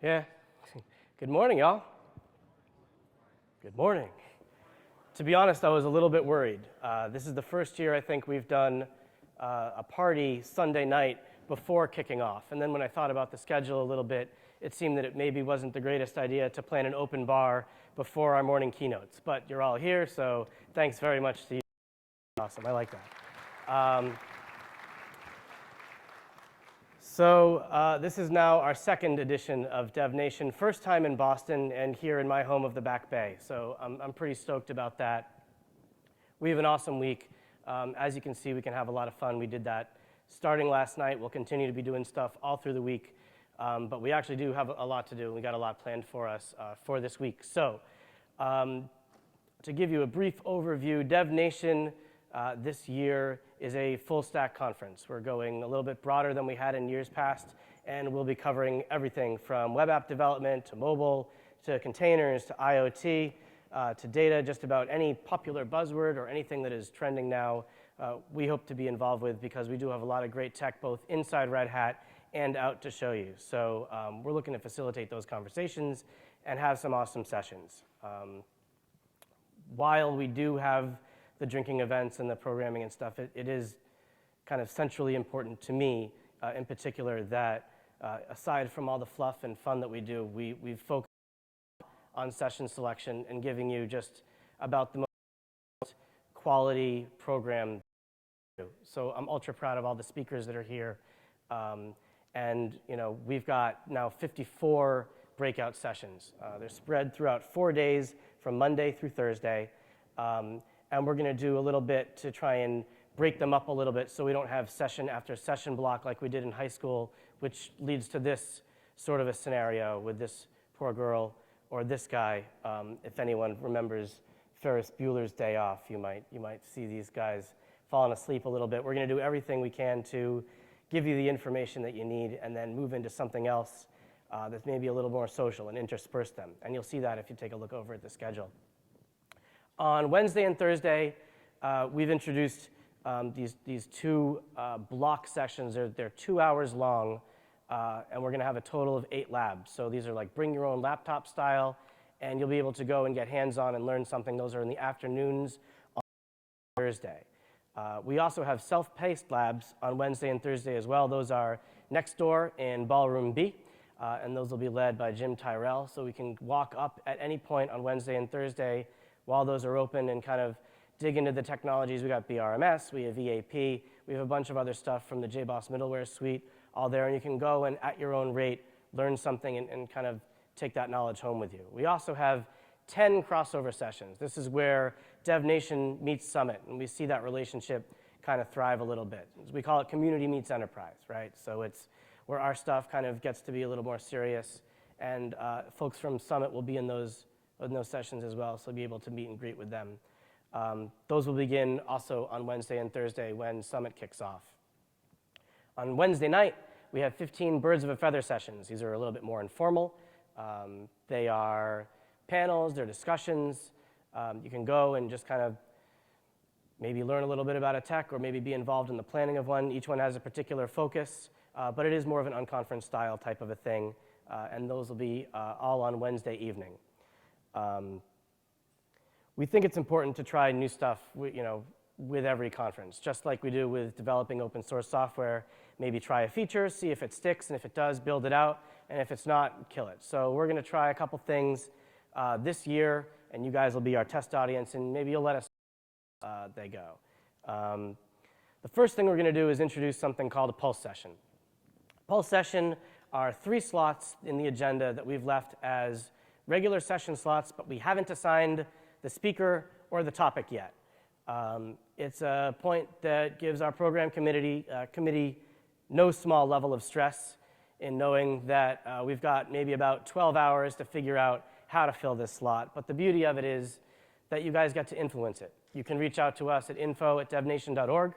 Yeah. Good morning, y'all. Good morning. To be honest, I was a little bit worried. This is the first year I think we've done a party Sunday night before kicking off. And then when I thought about the schedule a little bit, it seemed that it maybe wasn't the greatest idea to plan an open bar before our morning keynotes. But you're all here, so thanks very much to you. Awesome, I like that. So this is now our second edition of DevNation, first time in Boston and here in my home of the Back Bay. So I'm pretty stoked about that. We have an awesome week. As you can see, we can have a lot of fun. We did that starting last night. We'll continue to be doing stuff all through the week. But we actually do have a lot to do. We got a lot planned for us for this week. So to give you a brief overview, DevNation this year is a full stack conference. We're going a little bit broader than we had in years past, and we'll be covering everything from web app development to mobile to containers to IoT to data, just about any popular buzzword or anything that is trending now. We hope to be involved with because we do have a lot of great tech both inside Red Hat and out to show you. So we're looking to facilitate those conversations and have some awesome sessions. While we do have the drinking events and the programming and stuff, it is kind of centrally important to me in particular that aside from all the fluff and fun that we do, we've focused on session selection and giving you just about the most quality program. So I'm ultra proud of all the speakers that are here. And we've got now 54 breakout sessions. They're spread throughout 4 days from Monday through Thursday. And we're going to do a little bit to try and break them up a little bit so we don't have session after session block like we did in high school, which leads to this sort of a scenario with this poor girl or this guy. If anyone remembers Ferris Bueller's Day Off, you might see these guys falling asleep a little bit. We're going to do everything we can to give you the information that you need and then move into something else that's maybe a little more social and intersperse them. And you'll see that if you take a look over at the schedule. On Wednesday and Thursday, we've introduced these two block sessions. They're 2 hours long, and we're going to have a total of 8 labs. So these are like bring your own laptop style, and you'll be able to go and get hands-on and learn something. Those are in the afternoons on Thursday. We also have self-paced labs on Wednesday and Thursday as well. Those are next door in Ballroom B, and those will be led by Jim Tyrell. So we can walk up at any point on Wednesday and Thursday while those are open and kind of dig into the technologies. We got BRMS, we have EAP, we have a bunch of other stuff from the JBoss middleware suite all there, and you can go and at your own rate learn something and kind of take that knowledge home with you. We also have 10 crossover sessions. This is where DevNation meets Summit, and we see that relationship kind of thrive a little bit. We call it community meets enterprise, right? So it's where our stuff kind of gets to be a little more serious, and folks from Summit will be in those sessions as well, so be able to meet and greet with them. Those will begin also on Wednesday and Thursday when Summit kicks off. On Wednesday night, we have 15 Birds of a Feather sessions. These are a little bit more informal. They are panels, they're discussions. You can go and just kind of maybe learn a little bit about a tech or maybe be involved in the planning of one. Each one has a particular focus, but it is more of an unconference style type of a thing, and those will be all on Wednesday evening. We think it's important to try new stuff with every conference, just like we do with developing open source software. Maybe try a feature, see if it sticks, and if it does, build it out, and if it's not, kill it. So we're going to try a couple things this year, and you guys will be our test audience, and maybe you'll let us they go. The first thing we're going to do is introduce something called a pulse session. Pulse session are 3 slots in the agenda that we've left as regular session slots, but we haven't assigned the speaker or the topic yet. It's a point that gives our program committee no small level of stress in knowing that we've got maybe about 12 hours to figure out how to fill this slot. But the beauty of it is that you guys get to influence it. You can reach out to us at info@devnation.org.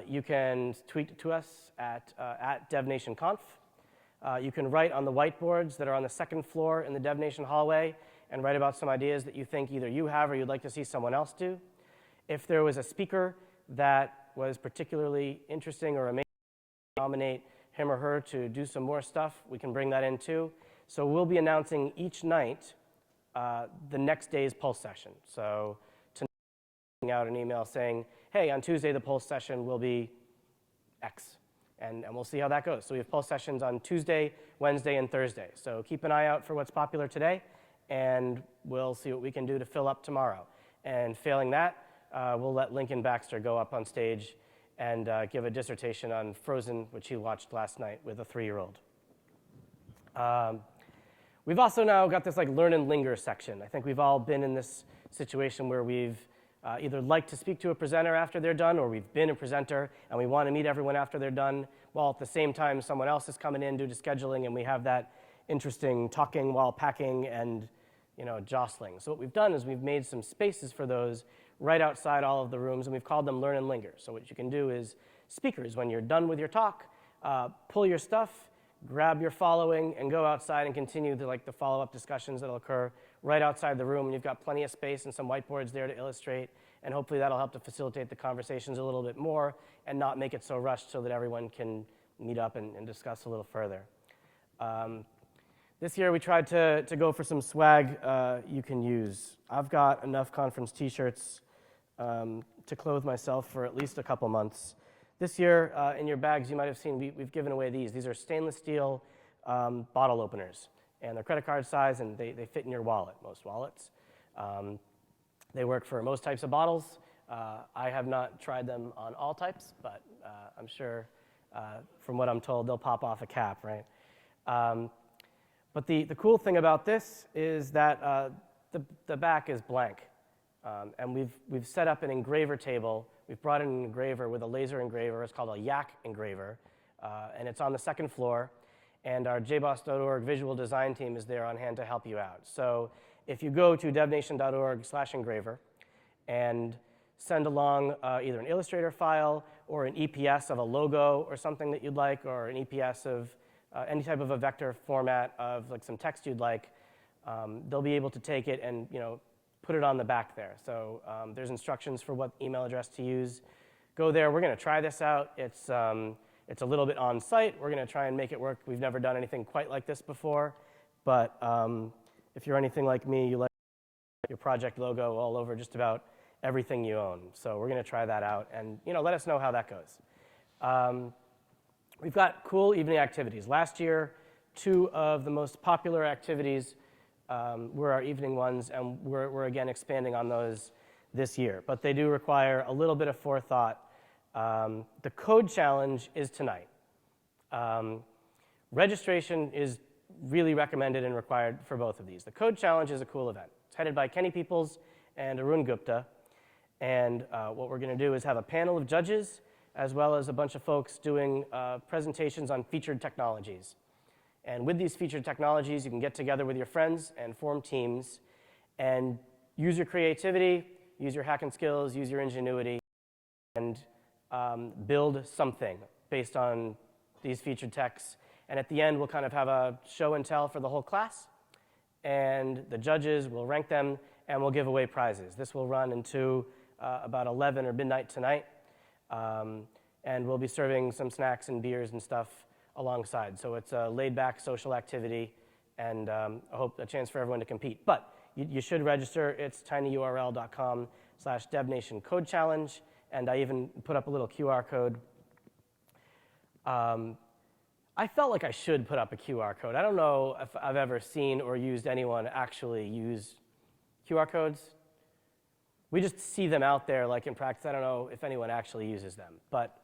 You can tweet to us at DevNationConf. You can write on the whiteboards that are on the second floor in the DevNation hallway and write about some ideas that you think either you have or you'd like to see someone else do. If there was a speaker that was particularly interesting or amazing, nominate him or her to do some more stuff, we can bring that in too. So we'll be announcing each night the next day's Pulse session. So tonight, I'm sending out an email saying, hey, on Tuesday the Pulse session will be X. And we'll see how that goes. So we have Pulse sessions on Tuesday, Wednesday, and Thursday. So keep an eye out for what's popular today, and we'll see what we can do to fill up tomorrow. And failing that, we'll let Lincoln Baxter go up on stage and give a dissertation on Frozen, which he watched last night with a 3-year-old. We've also now got this like learn and linger section. I think we've all been in this situation where we've either liked to speak to a presenter after they're done, or we've been a presenter and we want to meet everyone after they're done, while at the same time someone else is coming in due to scheduling, and we have that interesting talking while packing and jostling. So what we've done is we've made some spaces for those right outside all of the rooms, and we've called them learn and linger. So what you can do is, speakers, when you're done with your talk, pull your stuff, grab your following, and go outside and continue the follow-up discussions that'll occur right outside the room. And you've got plenty of space and some whiteboards there to illustrate, and hopefully that'll help to facilitate the conversations a little bit more and not make it so rushed so that everyone can meet up and discuss a little further. This year we tried to go for some swag you can use. I've got enough conference t-shirts to clothe myself for at least a couple months. This year, in your bags, you might have seen we've given away these. These are stainless steel bottle openers, and they're credit card size, and they fit in your wallet, most wallets. They work for most types of bottles. I have not tried them on all types, but I'm sure, from what I'm told, they'll pop off a cap, right? But the cool thing about this is that the back is blank, and we've set up an engraver table. We've brought in an engraver with a laser engraver. It's called a Yak engraver, and it's on the second floor. And our jboss.org visual design team is there on hand to help you out. So if you go to devnation.org/engraver and send along either an Illustrator file or an EPS of a logo or something that you'd like, or an EPS of any type of a vector format of some text you'd like, they'll be able to take it and put it on the back there. So there's instructions for what email address to use. Go there. We're going to try this out. It's a little bit on site. We're going to try and make it work. We've never done anything quite like this before. But if you're anything like me, you like your project logo all over just about everything you own. So we're going to try that out, and let us know how that goes. We've got cool evening activities. Last year, 2 of the most popular activities were our evening ones, and we're again expanding on those this year. But they do require a little bit of forethought. The code challenge is tonight. Registration is really recommended and required for both of these. The code challenge is a cool event. It's headed by Kenny Peoples and Arun Gupta. And what we're going to do is have a panel of judges, as well as a bunch of folks doing presentations on featured technologies. And with these featured technologies, you can get together with your friends and form teams and use your creativity, use your hacking skills, use your ingenuity, and build something based on these featured techs. And at the end, we'll kind of have a show and tell for the whole class. And the judges will rank them, and we'll give away prizes. This will run into about 11 or midnight tonight. And we'll be serving some snacks and beers and stuff alongside. So it's a laid-back social activity, and I hope a chance for everyone to compete. But you should register. It's tinyurl.com/DevNation Code Challenge, and I even put up a little QR code. I felt like I should put up a QR code. I don't know if I've ever seen or used anyone actually use QR codes. We just see them out there like in practice. I don't know if anyone actually uses them, but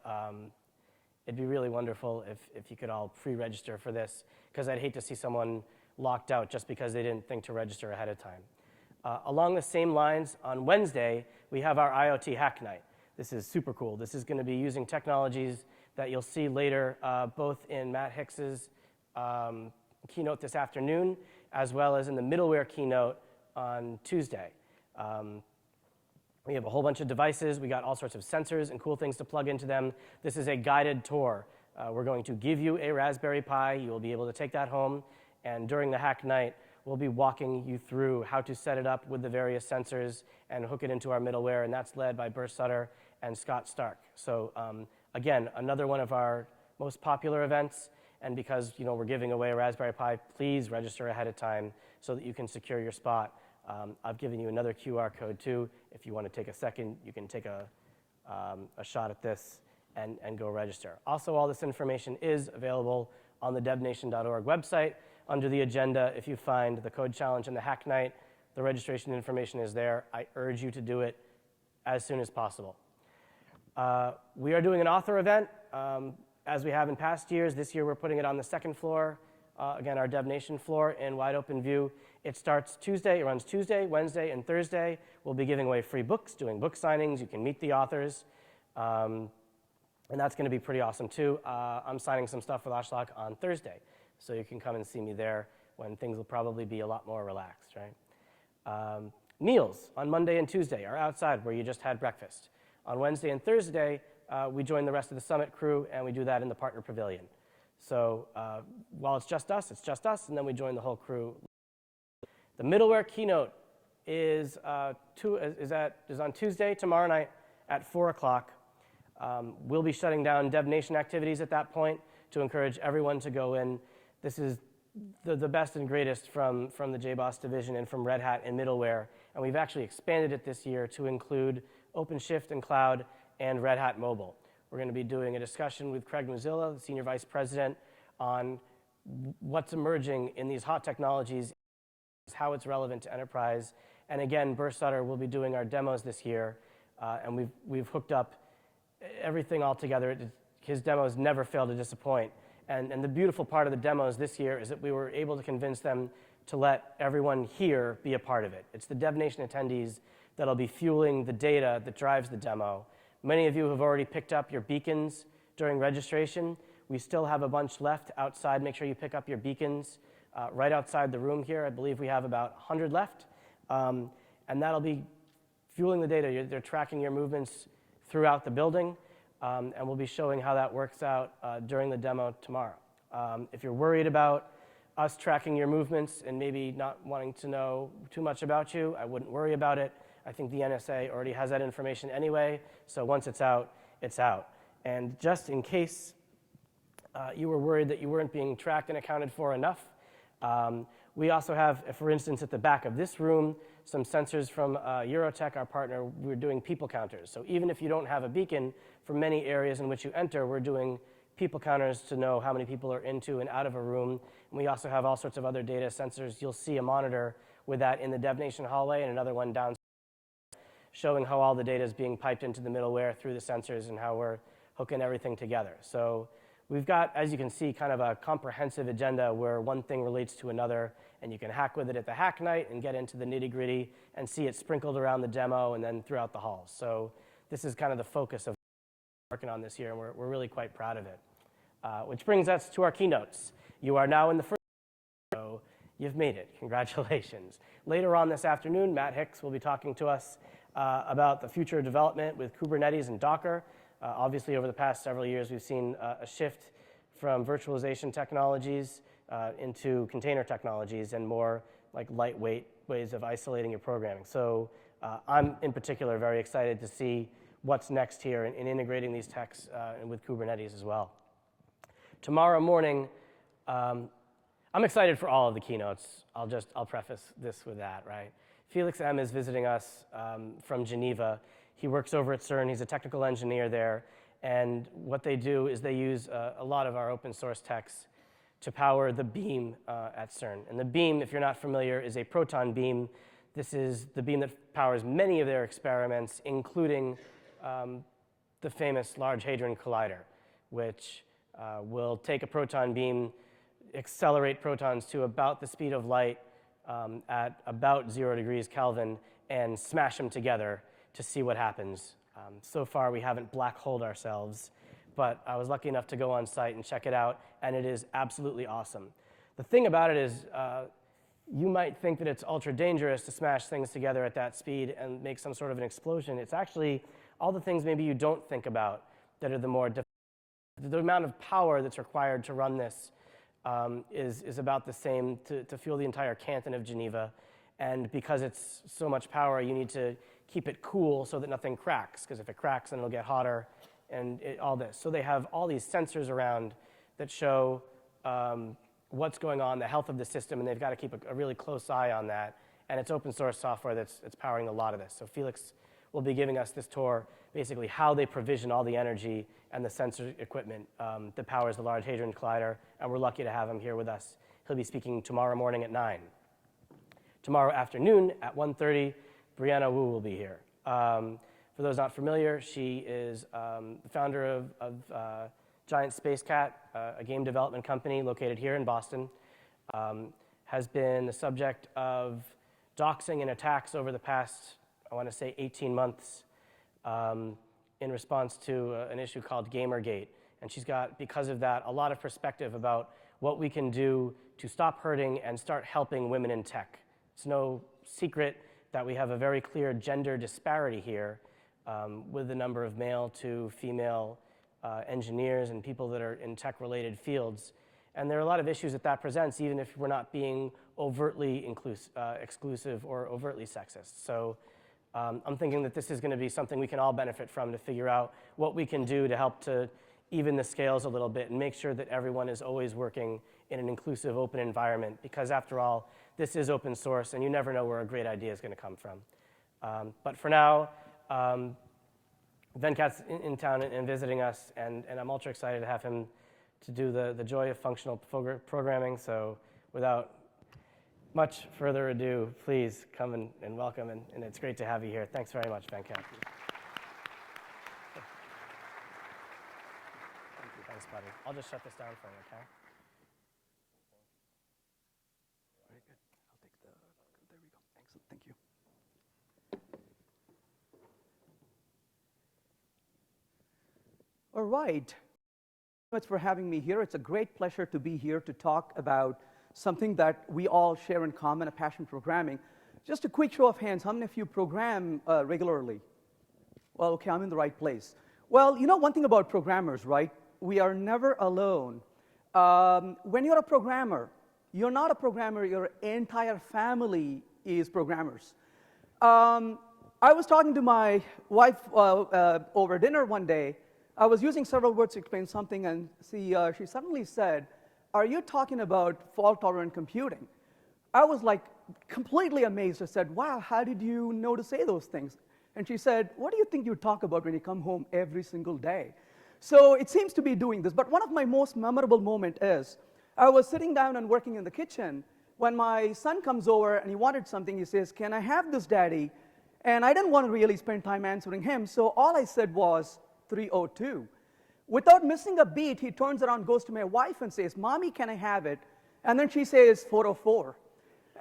it'd be really wonderful if you could all pre-register for this, because I'd hate to see someone locked out just because they didn't think to register ahead of time. Along the same lines, on Wednesday, we have our IoT Hack Night. This is super cool. This is going to be using technologies that you'll see later, both in Matt Hicks's keynote this afternoon, as well as in the middleware keynote on Tuesday. We have a whole bunch of devices. We got all sorts of sensors and cool things to plug into them. This is a guided tour. We're going to give you a Raspberry Pi. You will be able to take that home. And during the Hack Night, we'll be walking you through how to set it up with the various sensors and hook it into our middleware. And that's led by Burr Sutter and Scott Stark. So again, another one of our most popular events. And because we're giving away a Raspberry Pi, please register ahead of time so that you can secure your spot. I've given you another QR code too. If you want to take a second, you can take a shot at this and go register. Also, all this information is available on the devnation.org website. Under the agenda, if you find the code challenge and the hack night, the registration information is there. I urge you to do it as soon as possible. We are doing an author event. As we have in past years, this year we're putting it on the second floor, again, our DevNation floor in wide open view. It starts Tuesday, it runs Tuesday, Wednesday, and Thursday. We'll be giving away free books, doing book signings. You can meet the authors. And that's going to be pretty awesome too. I'm signing some stuff for Lashlock on Thursday, so you can come and see me there when things will probably be a lot more relaxed, right? Meals on Monday and Tuesday are outside where you just had breakfast. On Wednesday and Thursday, we join the rest of the summit crew, and we do that in the partner pavilion. So while it's just us, and then we join the whole crew. The middleware keynote is on Tuesday, tomorrow night at 4 o'clock. We'll be shutting down DevNation activities at that point to encourage everyone to go in. This is the best and greatest from the JBoss division and from Red Hat and middleware, and we've actually expanded it this year to include OpenShift and Cloud and Red Hat Mobile. We're going to be doing a discussion with Craig Mozilla, the Senior Vice President, on what's emerging in these hot technologies, how it's relevant to enterprise. And again, Burr Sutter will be doing our demos this year, and we've hooked up everything all together. His demos never fail to disappoint. And the beautiful part of the demos this year is that we were able to convince them to let everyone here be a part of it. It's the DevNation attendees that'll be fueling the data that drives the demo. Many of you have already picked up your beacons during registration. We still have a bunch left outside. Make sure you pick up your beacons right outside the room here. I believe we have about 100 left. And that'll be fueling the data. They're tracking your movements throughout the building. And we'll be showing how that works out during the demo tomorrow. If you're worried about us tracking your movements and maybe not wanting to know too much about you, I wouldn't worry about it. I think the NSA already has that information anyway, so once it's out, it's out. And just in case you were worried that you weren't being tracked and accounted for enough, we also have, for instance, at the back of this room, some sensors from Eurotech, our partner. We're doing people counters. So even if you don't have a beacon, for many areas in which you enter, we're doing people counters to know how many people are into and out of a room. And we also have all sorts of other data sensors. You'll see a monitor with that in the DevNation hallway and another one downstairs, showing how all the data is being piped into the middleware through the sensors and how we're hooking everything together. So we've got, as you can see, kind of a comprehensive agenda where one thing relates to another, and you can hack with it at the hack night and get into the nitty-gritty and see it sprinkled around the demo and then throughout the halls. So this is kind of the focus of what we're working on this year, and we're really quite proud of it. Which brings us to our keynotes. You are now in the first, so you've made it. Congratulations. Later on this afternoon, Matt Hicks will be talking to us about the future of development with Kubernetes and Docker. Obviously, over the past several years, we've seen a shift from virtualization technologies into container technologies and more like lightweight ways of isolating your programming. So I'm, in particular, very excited to see what's next here in integrating these techs and with Kubernetes as well. Tomorrow morning, I'm excited for all of the keynotes. I'll preface this with that, right? Felix M. is visiting us from Geneva. He works over at CERN. He's a technical engineer there. And what they do is they use a lot of our open source techs to power the beam at CERN. And the beam, if you're not familiar, is a proton beam. This is the beam that powers many of their experiments, including the famous Large Hadron Collider, which will take a proton beam, accelerate protons to about the speed of light at about 0 degrees Kelvin, and smash them together to see what happens. So far, we haven't black holed ourselves, but I was lucky enough to go on site and check it out, and it is absolutely awesome. The thing about it is, you might think that it's ultra dangerous to smash things together at that speed and make some sort of an explosion. It's actually all the things maybe you don't think about that are the more difficult. The amount of power that's required to run this is about the same to fuel the entire canton of Geneva. And because it's so much power, you need to keep it cool so that nothing cracks, because if it cracks, then it'll get hotter all this. So they have all these sensors around that show what's going on, the health of the system, and they've got to keep a really close eye on that. And it's open source software that's powering a lot of this. So Felix will be giving us this tour, basically how they provision all the energy and the sensor equipment that powers the Large Hadron Collider, and we're lucky to have him here with us. He'll be speaking tomorrow morning at 9. Tomorrow afternoon at 1:30, Brianna Wu will be here. For those not familiar, she is the founder of Giant Space Cat, a game development company located here in Boston, has been the subject of doxing and attacks over the past, I want to say, 18 months in response to an issue called Gamergate. And she's got, because of that, a lot of perspective about what we can do to stop hurting and start helping women in tech. It's no secret that we have a very clear gender disparity here with the number of male to female engineers and people that are in tech-related fields. And there are a lot of issues that presents, even if we're not being overtly exclusive or overtly sexist. So I'm thinking that this is going to be something we can all benefit from to figure out what we can do to help to even the scales a little bit and make sure that everyone is always working in an inclusive, open environment. Because after all, this is open source, and you never know where a great idea is going to come from. But for now, Venkat's in town and visiting us, and I'm ultra excited to have him to do the joy of functional programming. So without much further ado, please come and welcome, and it's great to have you here. Thanks very much, Venkat. Thank you. Thanks, buddy. I'll just shut this down for you, okay? Very good. I'll take there we go. Excellent, thank you. All right. Thank you much for having me here. It's a great pleasure to be here to talk about something that we all share in common, a passion for programming. Just a quick show of hands, how many of you program regularly? Well, okay, I'm in the right place. Well, you know one thing about programmers, right? We are never alone. When you're a programmer, you're not a programmer, your entire family is programmers. I was talking to my wife over dinner one day. I was using several words to explain something, and she suddenly said, "Are you talking about fault-tolerant computing?" I was like completely amazed. I said, "Wow, how did you know to say those things?" And she said, "What do you think you talk about when you come home every single day?" So it seems to be doing this. But one of my most memorable moments is I was sitting down and working in the kitchen when my son comes over and he wanted something. He says, "Can I have this, Daddy?" And I didn't want to really spend time answering him, so all I said was 302. Without missing a beat, he turns around, goes to my wife and says, "Mommy, can I have it?" And then she says 404.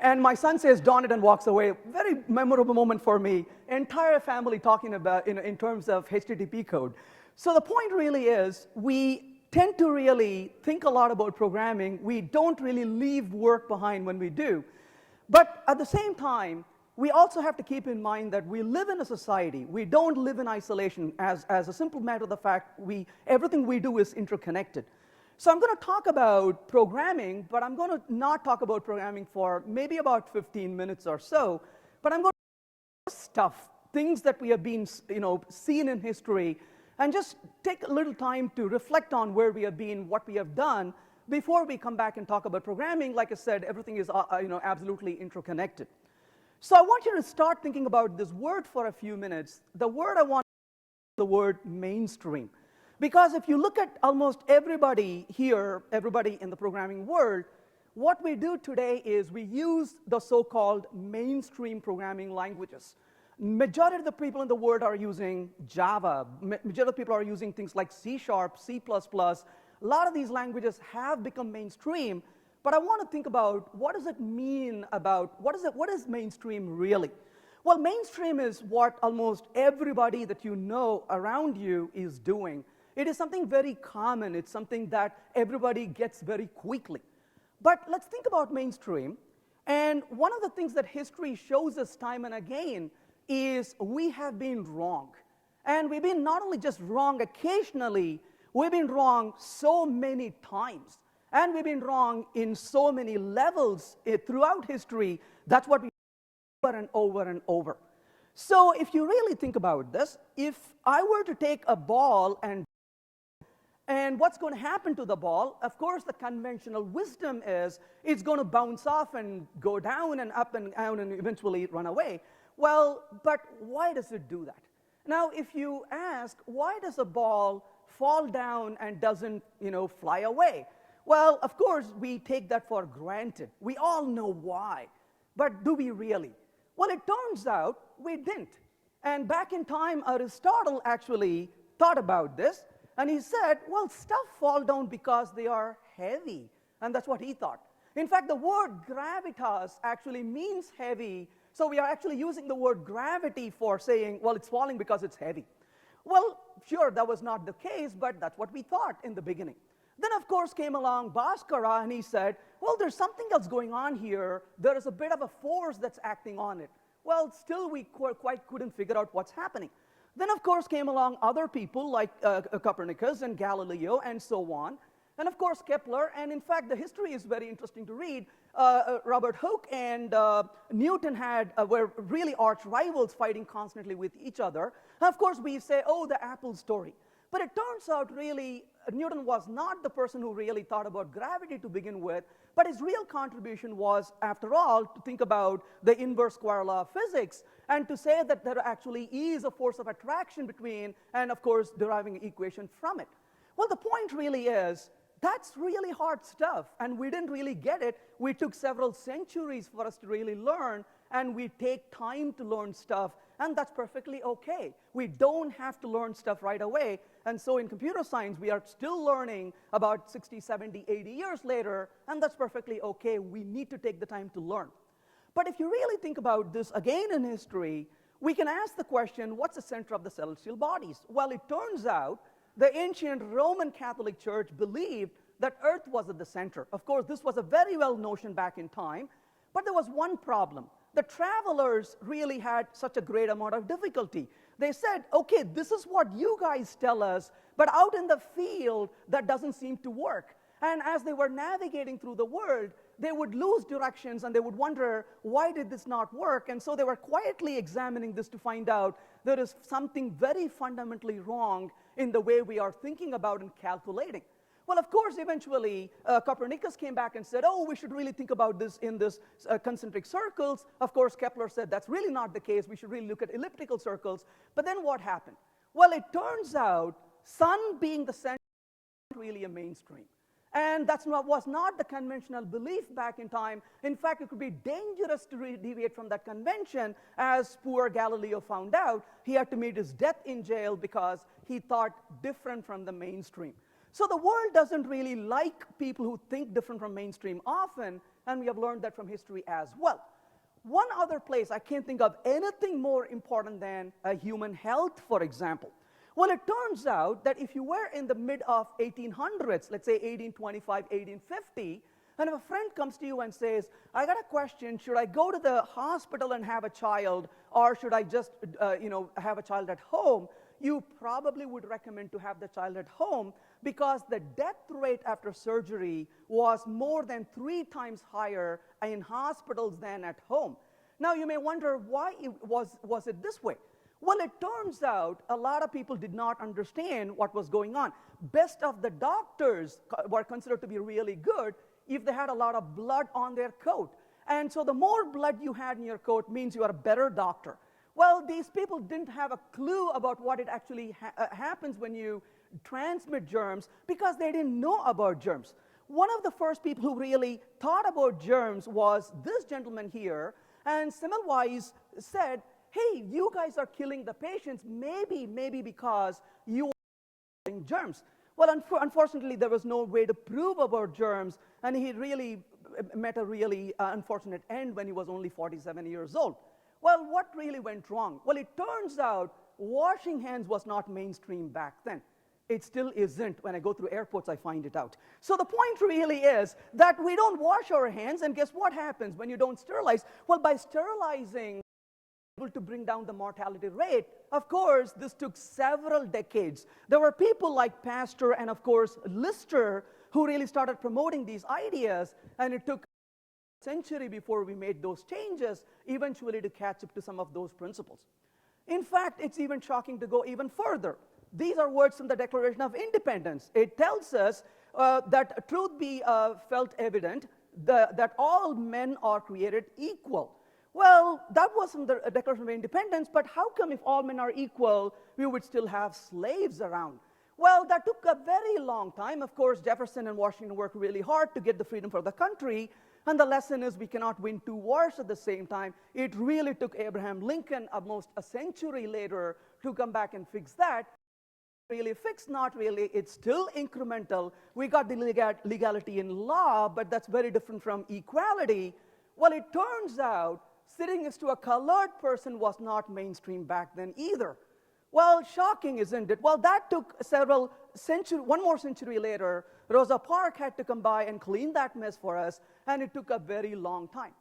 And my son says, "Darn it," and walks away. Very memorable moment for me. Entire family talking about in terms of HTTP code. So the point really is we tend to really think a lot about programming. We don't really leave work behind when we do. But at the same time, we also have to keep in mind that we live in a society. We don't live in isolation. As a simple matter of the fact, everything we do is interconnected. So I'm going to talk about programming, but I'm going to not talk about programming for maybe about 15 minutes or so. But I'm going to stuff, things that we have been seen in history, and just take a little time to reflect on where we have been, what we have done, before we come back and talk about programming. Like I said, everything is absolutely interconnected. So I want you to start thinking about this word for a few minutes. The word I want is the word mainstream. Because if you look at almost everybody here, everybody in the programming world, what we do today is we use the so-called mainstream programming languages. Majority of the people in the world are using Java. Majority of people are using things like C#, C++. A lot of these languages have become mainstream. But I want to think about what does it mean about, what is mainstream really? Well, mainstream is what almost everybody that you know around you is doing. It is something very common. It's something that everybody gets very quickly. But let's think about mainstream. And one of the things that history shows us time and again is we have been wrong. And we've been not only just wrong occasionally, we've been wrong so many times. And we've been wrong in so many levels throughout history. That's what we do over and over and over. So if you really think about this, if I were to take a ball and And what's going to happen to the ball? Of course, the conventional wisdom is it's going to bounce off and go down and up and down and eventually run away. Well, but why does it do that? Now, if you ask, why does a ball fall down and doesn't, fly away? Well, of course, we take that for granted. We all know why. But do we really? Well, it turns out we didn't. And back in time, Aristotle actually thought about this. And he said, well, stuff fall down because they are heavy. And that's what he thought. In fact, the word gravitas actually means heavy. So we are actually using the word gravity for saying, well, it's falling because it's heavy. Well, sure, that was not the case, but that's what we thought in the beginning. Then, of course, came along Bhaskara, and he said, well, there's something else going on here. There is a bit of a force that's acting on it. Well, still, we quite couldn't figure out what's happening. Then, of course, came along other people like Copernicus and Galileo and so on. And, of course, Kepler. And, in fact, the history is very interesting to read. Robert Hooke and Newton were really arch rivals fighting constantly with each other. And, of course, we say, oh, the Apple story. But it turns out, really, Newton was not the person who really thought about gravity to begin with, but his real contribution was, after all, to think about the inverse square law of physics and to say that there actually is a force of attraction between, and of course, deriving an equation from it. Well, the point really is, that's really hard stuff, and we didn't really get it. We took several centuries for us to really learn, and we take time to learn stuff, and that's perfectly okay. We don't have to learn stuff right away, and so in computer science, we are still learning about 60, 70, 80 years later, and that's perfectly okay. We need to take the time to learn. But if you really think about this again in history, we can ask the question, what's the center of the celestial bodies? Well, it turns out the ancient Roman Catholic Church believed that Earth was at the center. Of course, this was a very well notion back in time, but there was one problem. The travelers really had such a great amount of difficulty. They said, okay, this is what you guys tell us, but out in the field, that doesn't seem to work. And as they were navigating through the world, they would lose directions and they would wonder, why did this not work? And so they were quietly examining this to find out there is something very fundamentally wrong in the way we are thinking about and calculating. Well, of course, eventually, Copernicus came back and said, oh, we should really think about this in this concentric circles. Of course, Kepler said that's really not the case. We should really look at elliptical circles. But then what happened? Well, it turns out sun being the center is not really a mainstream. And that was not the conventional belief back in time. In fact, it could be dangerous to deviate from that convention. As poor Galileo found out, he had to meet his death in jail because he thought different from the mainstream. So the world doesn't really like people who think different from mainstream often, and we have learned that from history as well. One other place, I can't think of anything more important than human health, for example. Well, it turns out that if you were in the mid of 1800s, let's say 1825, 1850, and if a friend comes to you and says, I got a question, should I go to the hospital and have a child, or should I just have a child at home? You probably would recommend to have the child at home because the death rate after surgery was more than 3 times higher in hospitals than at home. Now, you may wonder, why was it this way? Well, it turns out a lot of people did not understand what was going on. Best of the doctors were considered to be really good if they had a lot of blood on their coat. And so the more blood you had in your coat means you are a better doctor. Well, these people didn't have a clue about what it actually happens when you transmit germs because they didn't know about germs. One of the first people who really thought about germs was this gentleman here, and Semmelweis said, hey, you guys are killing the patients, maybe because you are killing germs. Well, unfortunately, there was no way to prove about germs, and he really met a really unfortunate end when he was only 47 years old. Well, what really went wrong? Well, it turns out washing hands was not mainstream back then. It still isn't. When I go through airports, I find it out. So the point really is that we don't wash our hands, and guess what happens when you don't sterilize? Well, by sterilizing, able to bring down the mortality rate. Of course, this took several decades. There were people like Pasteur and, of course, Lister who really started promoting these ideas, and it took century before we made those changes, eventually to catch up to some of those principles. In fact, it's even shocking to go even further. These are words from the Declaration of Independence. It tells us that truth be felt evident, that all men are created equal. Well, that was from the Declaration of Independence, but how come if all men are equal, we would still have slaves around? Well, that took a very long time. Of course, Jefferson and Washington worked really hard to get the freedom for the country, and the lesson is we cannot win two wars at the same time. It really took Abraham Lincoln almost a century later to come back and fix that. Really fixed, not really. It's still incremental. We got the legality in law, but that's very different from equality. Well, it turns out sitting next to a colored person was not mainstream back then either. Well, shocking, isn't it? Well, that took one more century later. Rosa Parks had to come by and clean that mess for us, and it took a very long time.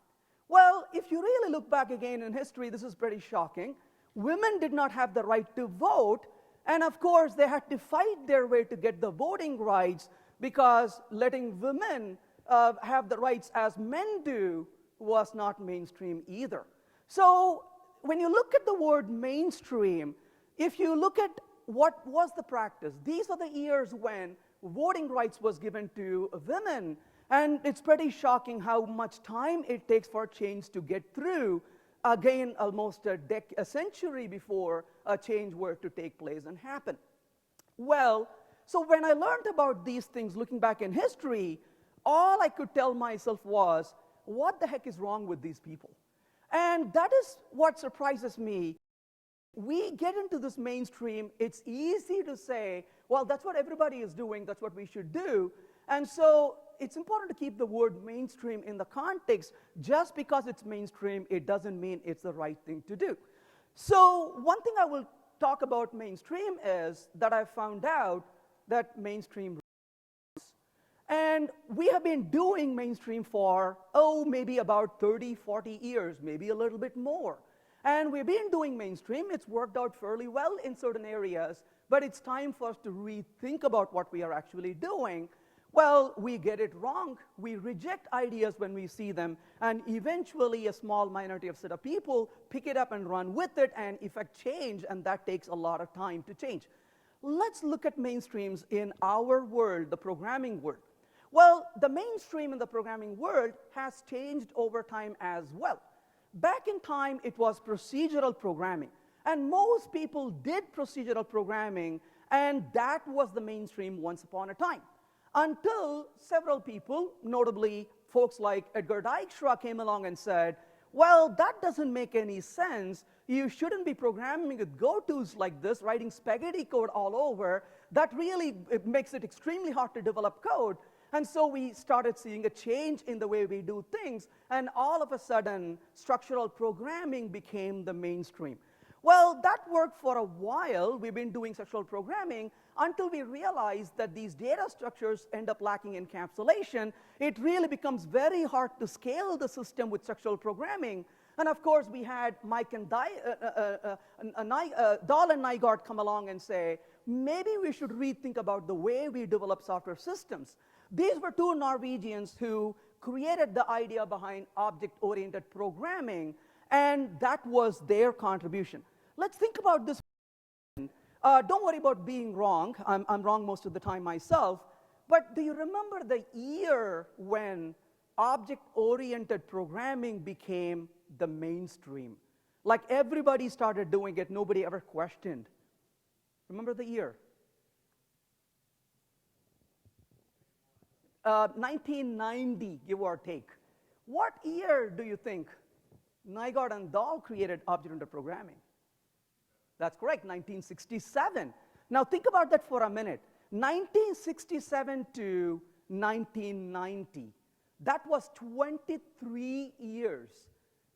Well, if you really look back again in history, this is pretty shocking. Women did not have the right to vote, and of course, they had to fight their way to get the voting rights, because letting women have the rights as men do was not mainstream either. So when you look at the word mainstream, if you look at what was the practice, these are the years when voting rights was given to women, and it's pretty shocking how much time it takes for change to get through. Again, almost a century before a change were to take place and happen. Well, so when I learned about these things, looking back in history, all I could tell myself was, what the heck is wrong with these people? And that is what surprises me. We get into this mainstream, it's easy to say, well, that's what everybody is doing, that's what we should do. And so it's important to keep the word mainstream in the context. Just because it's mainstream, it doesn't mean it's the right thing to do. So one thing I will talk about mainstream is that I found out that mainstream, and we have been doing mainstream for, maybe about 30, 40 years, maybe a little bit more. And we've been doing mainstream. It's worked out fairly well in certain areas, but it's time for us to rethink about what we are actually doing. Well, we get it wrong. We reject ideas when we see them, and eventually a small minority of set of people pick it up and run with it and effect change, and that takes a lot of time to change. Let's look at mainstreams in our world, the programming world. Well, the mainstream in the programming world has changed over time as well. Back in time, it was procedural programming, and most people did procedural programming, and that was the mainstream once upon a time. Until several people, notably folks like Edgar Dijkstra, came along and said, well, that doesn't make any sense. You shouldn't be programming with go-tos like this, writing spaghetti code all over. That really makes it extremely hard to develop code. And so we started seeing a change in the way we do things, and all of a sudden, structural programming became the mainstream. Well, that worked for a while. We've been doing structural programming until we realized that these data structures end up lacking encapsulation. It really becomes very hard to scale the system with structural programming. And of course, we had Mike and Dahl and Nygaard come along and say, maybe we should rethink about the way we develop software systems. These were two Norwegians who created the idea behind object-oriented programming, and that was their contribution. Let's think about this. Don't worry about being wrong. I'm wrong most of the time myself. But do you remember the year when object-oriented programming became the mainstream? Like everybody started doing it, nobody ever questioned. Remember the year? 1990, give or take. What year do you think Nygaard and Dahl created object-oriented programming? That's correct, 1967. Now think about that for a minute. 1967 to 1990. That was 23 years.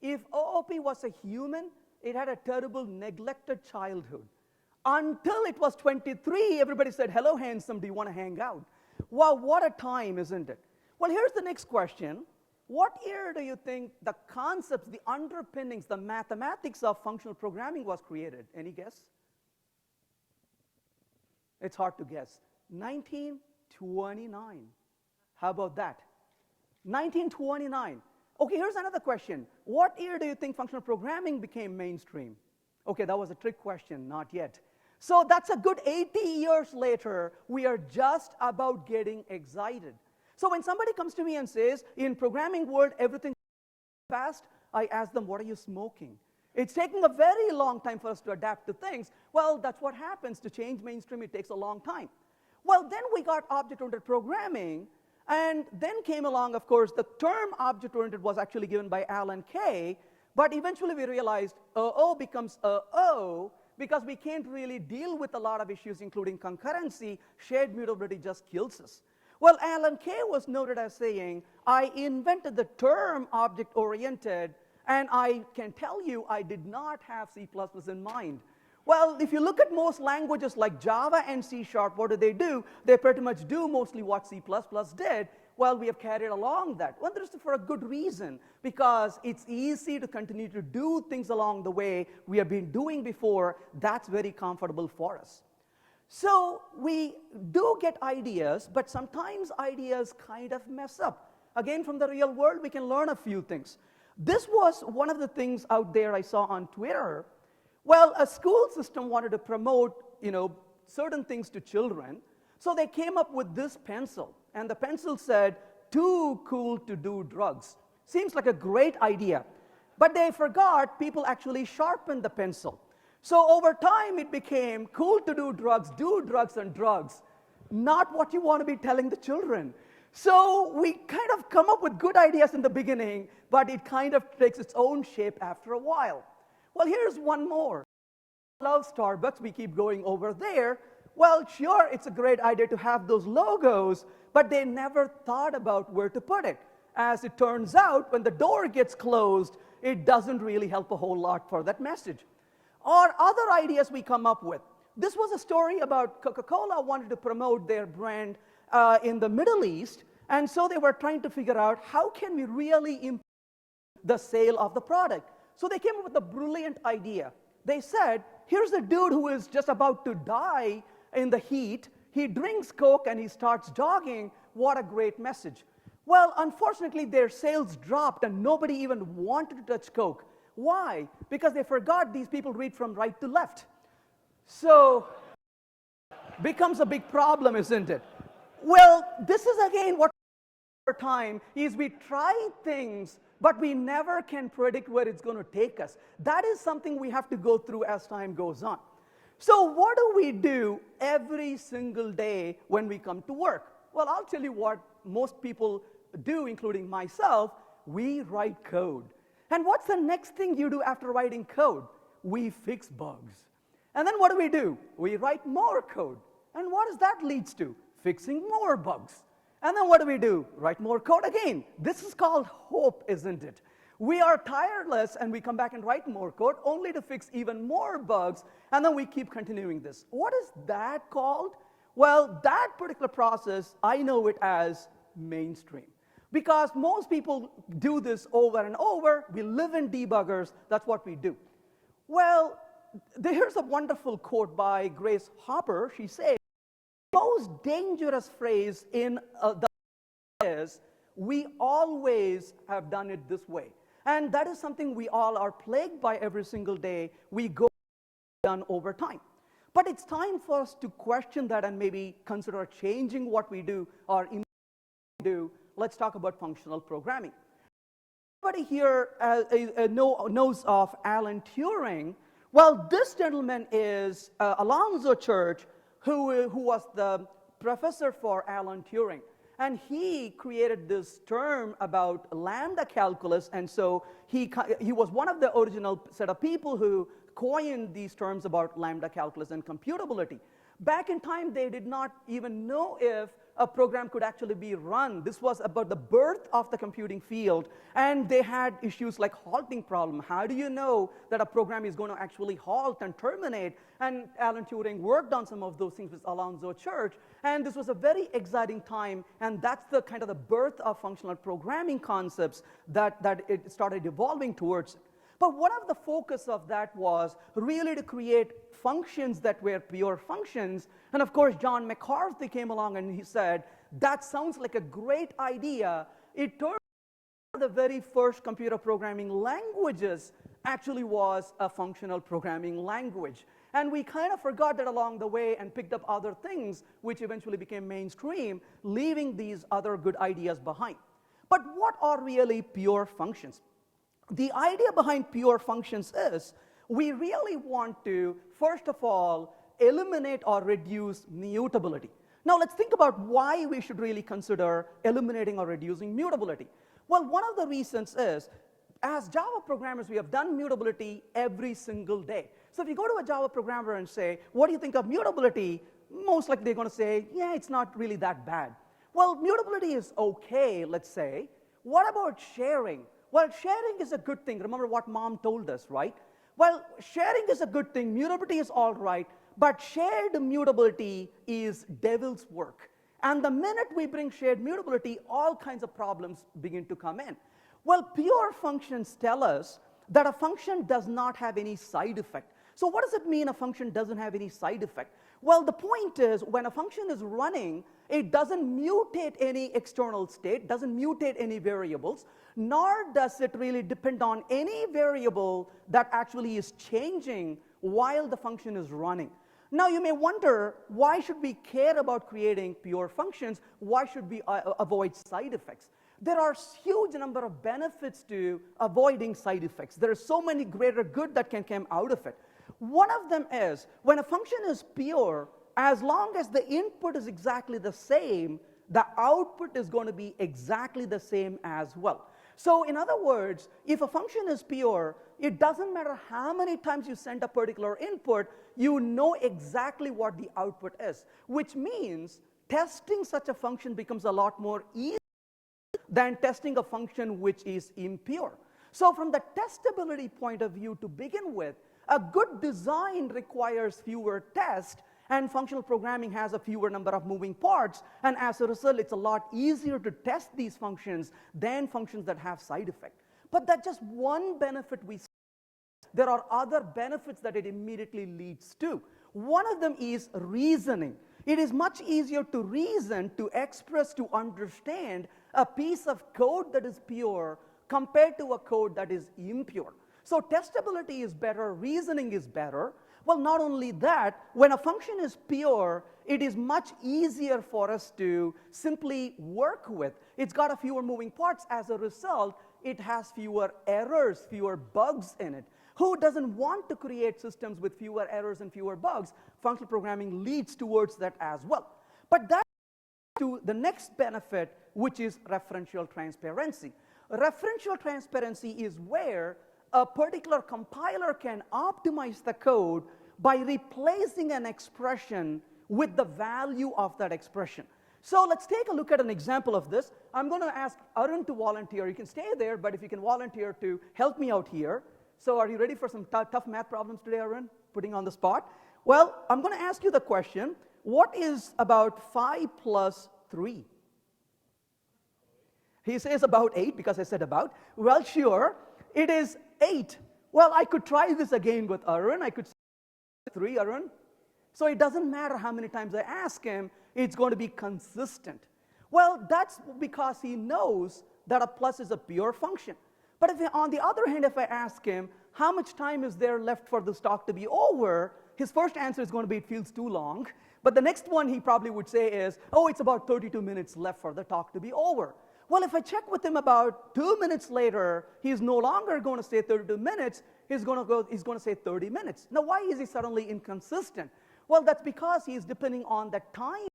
If OOP was a human, it had a terrible neglected childhood. Until it was 23, everybody said, hello, handsome, do you want to hang out? Wow, what a time, isn't it? Well, here's the next question. What year do you think the concepts, the underpinnings, the mathematics of functional programming was created? Any guess? It's hard to guess. 1929. How about that? 1929. Okay, here's another question. What year do you think functional programming became mainstream? Okay, that was a trick question, not yet. So that's a good 80 years later, we are just about getting excited. So when somebody comes to me and says, in programming world, everything fast, I ask them, what are you smoking? It's taking a very long time for us to adapt to things. Well, that's what happens. To change mainstream, it takes a long time. Well, then we got object-oriented programming, and then came along, of course, the term object-oriented was actually given by Alan Kay, but eventually we realized O becomes O because we can't really deal with a lot of issues, including concurrency. Shared mutability just kills us. Well, Alan Kay was noted as saying, I invented the term object-oriented, and I can tell you I did not have C++ in mind. Well, if you look at most languages like Java and C#, what do? They pretty much do mostly what C++ did. Well, we have carried along that. Well, there's for a good reason, because it's easy to continue to do things along the way we have been doing before. That's very comfortable for us. So we do get ideas, but sometimes ideas kind of mess up. Again, from the real world, we can learn a few things. This was one of the things out there I saw on Twitter. Well, a school system wanted to promote, certain things to children, so they came up with this pencil. And the pencil said, too cool to do drugs. Seems like a great idea. But they forgot people actually sharpened the pencil. So over time, it became cool to do drugs and drugs. Not what you want to be telling the children. So we kind of come up with good ideas in the beginning, but it kind of takes its own shape after a while. Well, here's one more. I love Starbucks. We keep going over there. Well, sure, it's a great idea to have those logos, but they never thought about where to put it. As it turns out, when the door gets closed, it doesn't really help a whole lot for that message. Or other ideas we come up with. This was a story about CocaCola wanted to promote their brand in the Middle East, and so they were trying to figure out how can we really improve the sale of the product. So they came up with a brilliant idea. They said, here's a dude who is just about to die in the heat. He drinks Coke and he starts jogging. What a great message. Well, unfortunately, their sales dropped and nobody even wanted to touch Coke. Why? Because they forgot these people read from right to left. So, becomes a big problem, isn't it? Well, this is again what over time is we try things, but we never can predict where it's going to take us. That is something we have to go through as time goes on. So what do we do every single day when we come to work? Well, I'll tell you what most people do, including myself. We write code. And what's the next thing you do after writing code? We fix bugs. And then what do? We write more code. And what does that lead to? Fixing more bugs. And then what do? Write more code again. This is called hope, isn't it? We are tireless and we come back and write more code only to fix even more bugs, and then we keep continuing this. What is that called? Well, that particular process, I know it as mainstream. Because most people do this over and over. We live in debuggers. That's what we do. Well, here's a wonderful quote by Grace Hopper. She says, the most dangerous phrase in the is, we always have done it this way. And that is something we all are plagued by every single day. We go done over time. But it's time for us to question that and maybe consider changing what we do or do. Let's talk about functional programming. Everybody here knows of Alan Turing. Well, this gentleman is Alonzo Church, who was the professor for Alan Turing. And he created this term about lambda calculus, and so he was one of the original set of people who coined these terms about lambda calculus and computability. Back in time, they did not even know if a program could actually be run. This was about the birth of the computing field, and they had issues like halting problem. How do you know that a program is going to actually halt and terminate? And Alan Turing worked on some of those things with Alonzo Church, and this was a very exciting time, and that's the kind of the birth of functional programming concepts that it started evolving towards. But one of the focus of that was really to create functions that were pure functions. And of course, John McCarthy came along and he said, that sounds like a great idea. It turned out the very first computer programming languages actually was a functional programming language. And we kind of forgot that along the way and picked up other things which eventually became mainstream, leaving these other good ideas behind. But what are really pure functions? The idea behind pure functions is we really want to, first of all, eliminate or reduce mutability. Now let's think about why we should really consider eliminating or reducing mutability. Well, one of the reasons is, as Java programmers, we have done mutability every single day. So if you go to a Java programmer and say, what do you think of mutability? Most likely they're going to say, yeah, it's not really that bad. Well, mutability is okay, let's say. What about sharing? Well, sharing is a good thing. Remember what mom told us, right? Well, sharing is a good thing. Mutability is all right. But shared mutability is devil's work. And the minute we bring shared mutability, all kinds of problems begin to come in. Well, pure functions tell us that a function does not have any side effect. So what does it mean a function doesn't have any side effect? Well, the point is when a function is running, it doesn't mutate any external state, doesn't mutate any variables, nor does it really depend on any variable that actually is changing while the function is running. Now you may wonder, why should we care about creating pure functions? Why should we avoid side effects? There are a huge number of benefits to avoiding side effects. There are so many greater good that can come out of it. One of them is, when a function is pure, as long as the input is exactly the same, the output is going to be exactly the same as well. So in other words, if a function is pure, it doesn't matter how many times you send a particular input, you know exactly what the output is, which means testing such a function becomes a lot more easy than testing a function which is impure. So from the testability point of view to begin with, a good design requires fewer tests, and functional programming has a fewer number of moving parts, and as a result, it's a lot easier to test these functions than functions that have side effect. But that's just one benefit we see. There are other benefits that it immediately leads to. One of them is reasoning. It is much easier to reason, to express, to understand a piece of code that is pure compared to a code that is impure. So testability is better, reasoning is better. Well, not only that, when a function is pure, it is much easier for us to simply work with. It's got a fewer moving parts. As a result, it has fewer errors, fewer bugs in it. Who doesn't want to create systems with fewer errors and fewer bugs? Functional programming leads towards that as well. But that to the next benefit, which is referential transparency. Referential transparency is where a particular compiler can optimize the code by replacing an expression with the value of that expression. So let's take a look at an example of this. I'm going to ask Arun to volunteer. You can stay there, but if you can volunteer to help me out here. So are you ready for some tough math problems today, Arun? Putting on the spot. Well, I'm going to ask you the question, what is about 5 plus 3? He says about 8 because I said about. Well, sure, it is 8. Well, I could try this again with Arun. I could say 3, Arun. So it doesn't matter how many times I ask him, it's going to be consistent. Well, that's because he knows that a plus is a pure function. But if, on the other hand, if I ask him, how much time is there left for this talk to be over, his first answer is going to be, it feels too long. But the next one he probably would say is, oh, it's about 32 minutes left for the talk to be over. Well, if I check with him about 2 minutes later, he's no longer going to say 32 minutes, he's going to say 30 minutes. Now, why is he suddenly inconsistent? Well, that's because he's depending on the time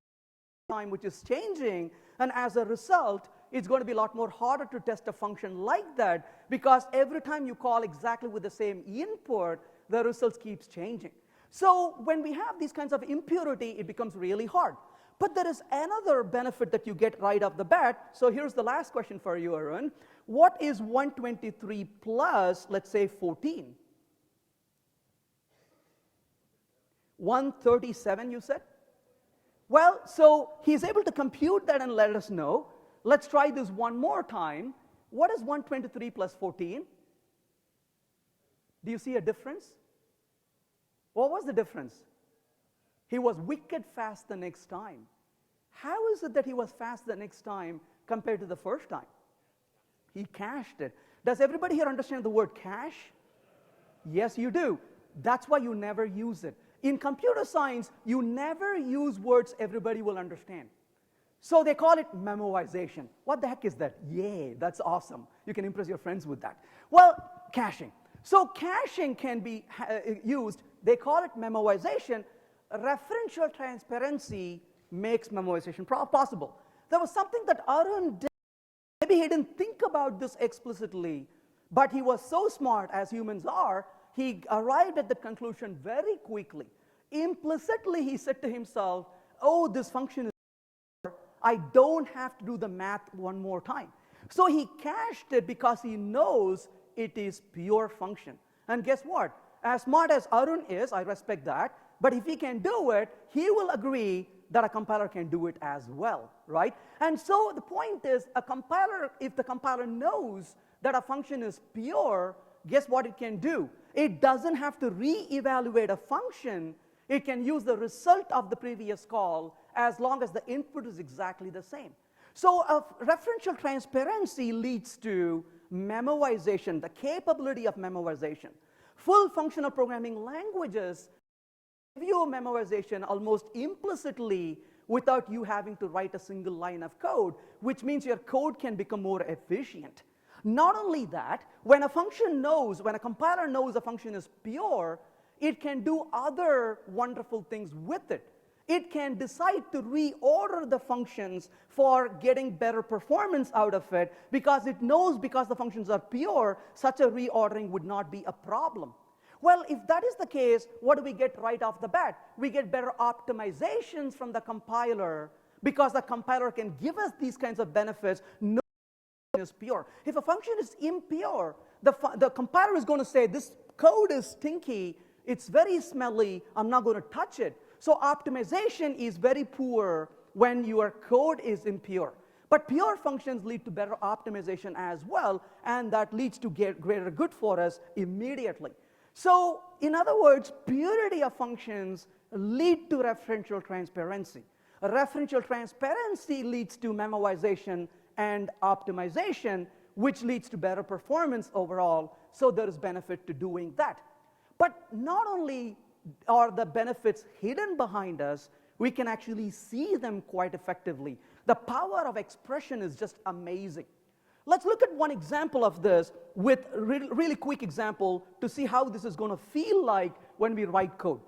which is changing, and as a result, it's going to be a lot more harder to test a function like that, because every time you call exactly with the same input, the results keeps changing. So when we have these kinds of impurity, it becomes really hard. But there is another benefit that you get right off the bat. So here's the last question for you, Arun. What is 123 plus, let's say, 14? 137, you said? Well, so he's able to compute that and let us know. Let's try this one more time. What is 123 plus 14? Do you see a difference? What was the difference? He was wicked fast the next time. How is it that he was fast the next time compared to the first time? He cached it. Does everybody here understand the word cache? Yes, you do. That's why you never use it. In computer science, you never use words everybody will understand. So they call it memorization. What the heck is that? Yay, that's awesome. You can impress your friends with that. Well, caching. So caching can be used. They call it memorization. Referential transparency makes memorization possible. There was something that Arun did. Maybe he didn't think about this explicitly, but he was so smart, as humans are, he arrived at the conclusion very quickly. Implicitly, he said to himself, oh, this function is pure. I don't have to do the math one more time. So he cached it because he knows it is pure function. And guess what? As smart as Arun is, I respect that, but if he can do it, he will agree that a compiler can do it as well, right? And so the point is, a compiler, if the compiler knows that a function is pure, guess what it can do? It doesn't have to re-evaluate a function. It can use the result of the previous call as long as the input is exactly the same. So referential transparency leads to memorization, the capability of memorization. Full functional programming languages give you memorization almost implicitly without you having to write a single line of code, which means your code can become more efficient. Not only that, when a compiler knows a function is pure, it can do other wonderful things with it. It can decide to reorder the functions for getting better performance out of it because it knows because the functions are pure, such a reordering would not be a problem. Well, if that is the case, what do we get right off the bat? We get better optimizations from the compiler because the compiler can give us these kinds of benefits. No function is pure. If a function is impure, the compiler is going to say, this code is stinky, it's very smelly, I'm not going to touch it. So optimization is very poor when your code is impure. But pure functions lead to better optimization as well, and that leads to greater good for us immediately. So, in other words, purity of functions lead to referential transparency. Referential transparency leads to memorization and optimization, which leads to better performance overall, so there is benefit to doing that. But not only are the benefits hidden behind us, we can actually see them quite effectively. The power of expression is just amazing. Let's look at one example of this with a really quick example to see how this is going to feel like when we write code.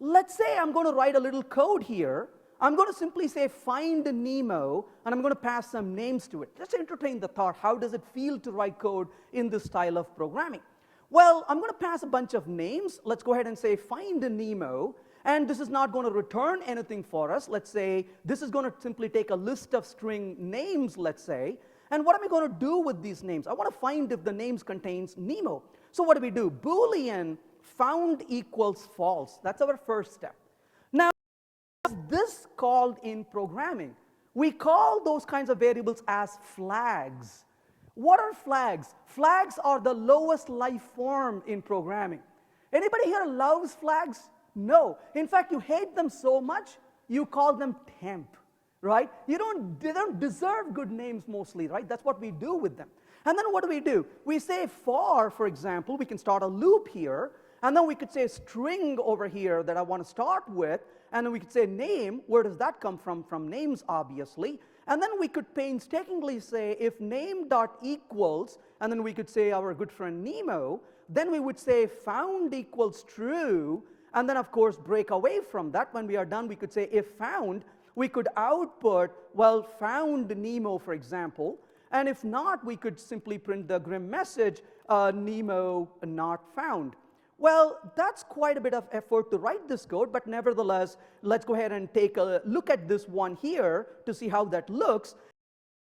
Let's say I'm going to write a little code here. I'm going to simply say find Nemo, and I'm going to pass some names to it. Just entertain the thought, how does it feel to write code in this style of programming? Well, I'm going to pass a bunch of names. Let's go ahead and say find Nemo, and this is not going to return anything for us. Let's say this is going to simply take a list of string names, let's say. And what am I going to do with these names? I want to find if the names contains Nemo. So what do? Boolean found equals false. That's our first step. Now, this called in programming, we call those kinds of variables as flags. What are flags? Flags are the lowest life form in programming. Anybody here loves flags? No. In fact, you hate them so much, you call them temp, right? They don't deserve good names mostly, right? That's what we do with them. And then what do? We say for example, we can start a loop here, and then we could say string over here that I want to start with, and then we could say name. Where does that come from? From names, obviously. And then we could painstakingly say if name dot equals, and then we could say our good friend Nemo, then we would say found equals true, and then of course break away from that. When we are done, we could say if found, we could output, well, found Nemo, for example, and if not, we could simply print the grim message, Nemo not found. Well, that's quite a bit of effort to write this code, but nevertheless, let's go ahead and take a look at this one here to see how that looks.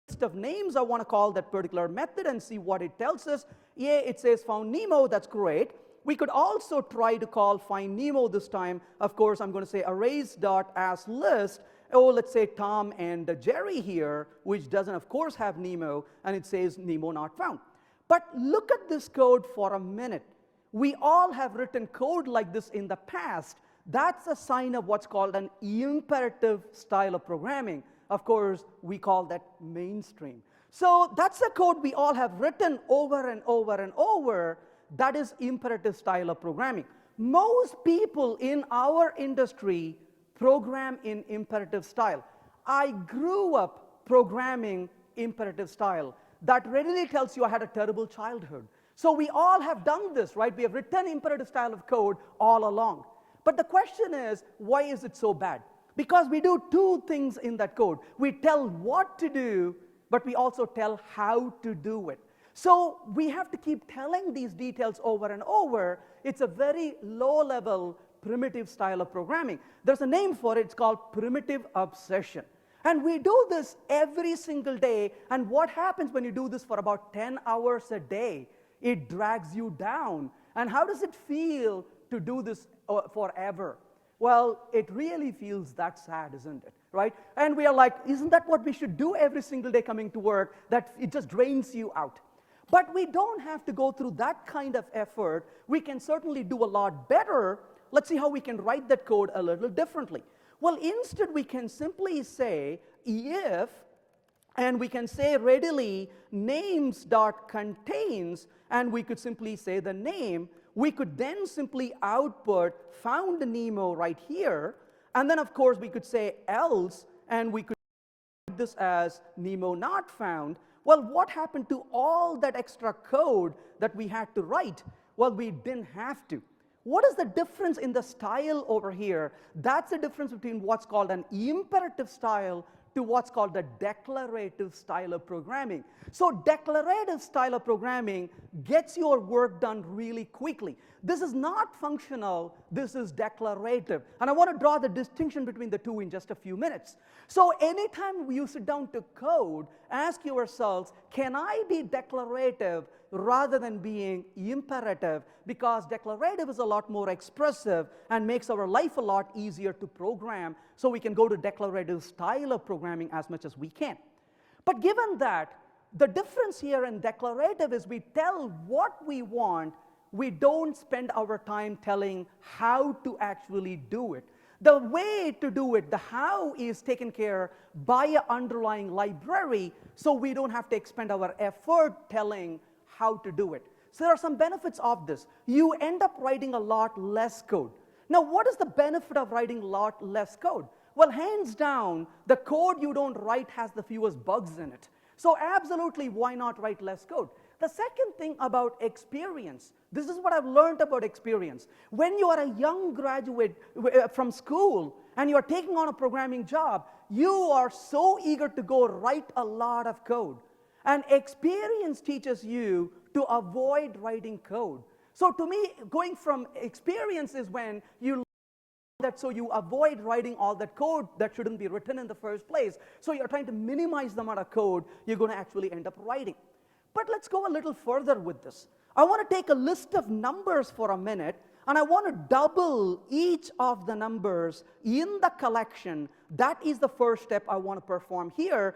List of names, I want to call that particular method and see what it tells us. Yeah, it says found Nemo, that's great. We could also try to call find Nemo this time. Of course, I'm going to say arrays.asList. Oh, let's say Tom and Jerry here, which doesn't, of course, have Nemo, and it says Nemo not found. But look at this code for a minute. We all have written code like this in the past. That's a sign of what's called an imperative style of programming. Of course, we call that mainstream. So that's a code we all have written over and over and over. That is imperative style of programming. most people in our industry program in imperative style. I grew up programming imperative style. That readily tells you I had a terrible childhood. So we all have done this, right? We have written imperative style of code all along. But the question is, why is it so bad? Because we do two things in that code. We tell what to do, but we also tell how to do it. So we have to keep telling these details over and over. It's a very low-level primitive style of programming. There's a name for it. It's called primitive obsession. And we do this every single day. And what happens when you do this for about 10 hours a day? It drags you down. And how does it feel to do this forever? Well, it really feels that sad, isn't it? Right? And we are like, isn't that what we should do every single day coming to work? That it just drains you out. But we don't have to go through that kind of effort. We can certainly do a lot better. Let's see how we can write that code a little differently. Well, instead we can simply say if, and we can say readily names.contains, and we could simply say the name. We could then simply output found Nemo right here, and then of course we could say else, and we could write this as Nemo not found. Well, what happened to all that extra code that we had to write? Well, we didn't have to. What is the difference in the style over here? That's the difference between what's called an imperative style to what's called the declarative style of programming. So declarative style of programming gets your work done really quickly. This is not functional, this is declarative. And I want to draw the distinction between the two in just a few minutes. So anytime you sit down to code, ask yourselves, can I be declarative rather than being imperative? Because declarative is a lot more expressive and makes our life a lot easier to program, so we can go to declarative style of programming as much as we can. But given that, the difference here in declarative is we tell what we want, we don't spend our time telling how to actually do it. The way to do it, the how, is taken care by an underlying library, so we don't have to expend our effort telling how to do it. So there are some benefits of this. You end up writing a lot less code. Now, what is the benefit of writing a lot less code? Well, hands down, the code you don't write has the fewest bugs in it. So absolutely, why not write less code? The second thing about experience, this is what I've learned about experience. When you are a young graduate from school and you are taking on a programming job, you are so eager to go write a lot of code. And experience teaches you to avoid writing code. So to me, going from experience is when you that, so you avoid writing all that code that shouldn't be written in the first place. So you're trying to minimize the amount of code you're going to actually end up writing. But let's go a little further with this. I want to take a list of numbers for a minute, and I want to double each of the numbers in the collection. That is the first step I want to perform here.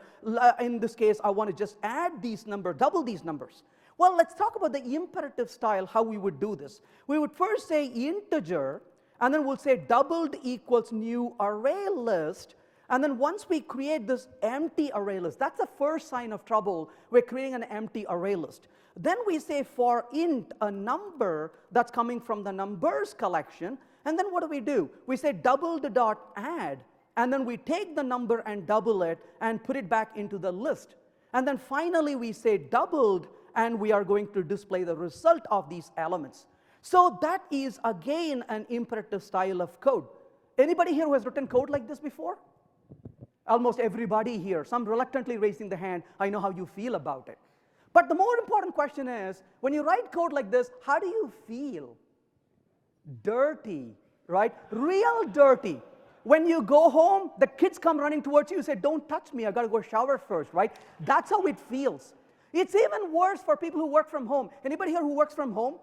In this case, I want to just add these numbers, double these numbers. Well, let's talk about the imperative style, how we would do this. We would first say integer, and then we'll say doubled equals new array list. And then once we create this empty array list, that's the first sign of trouble. We're creating an empty array list. Then we say for int, a number that's coming from the numbers collection. And then what do? We say doubled dot add, and then we take the number and double it and put it back into the list. And then finally we say doubled, and we are going to display the result of these elements. So that is again an imperative style of code. Anybody here who has written code like this before? Almost everybody here, some reluctantly raising the hand. I know how you feel about it. But the more important question is, when you write code like this, how do you feel? Dirty, right? Real dirty. When you go home, the kids come running towards you, you say, don't touch me, I gotta go shower first, right? That's how it feels. It's even worse for people who work from home. Anybody here who works from home?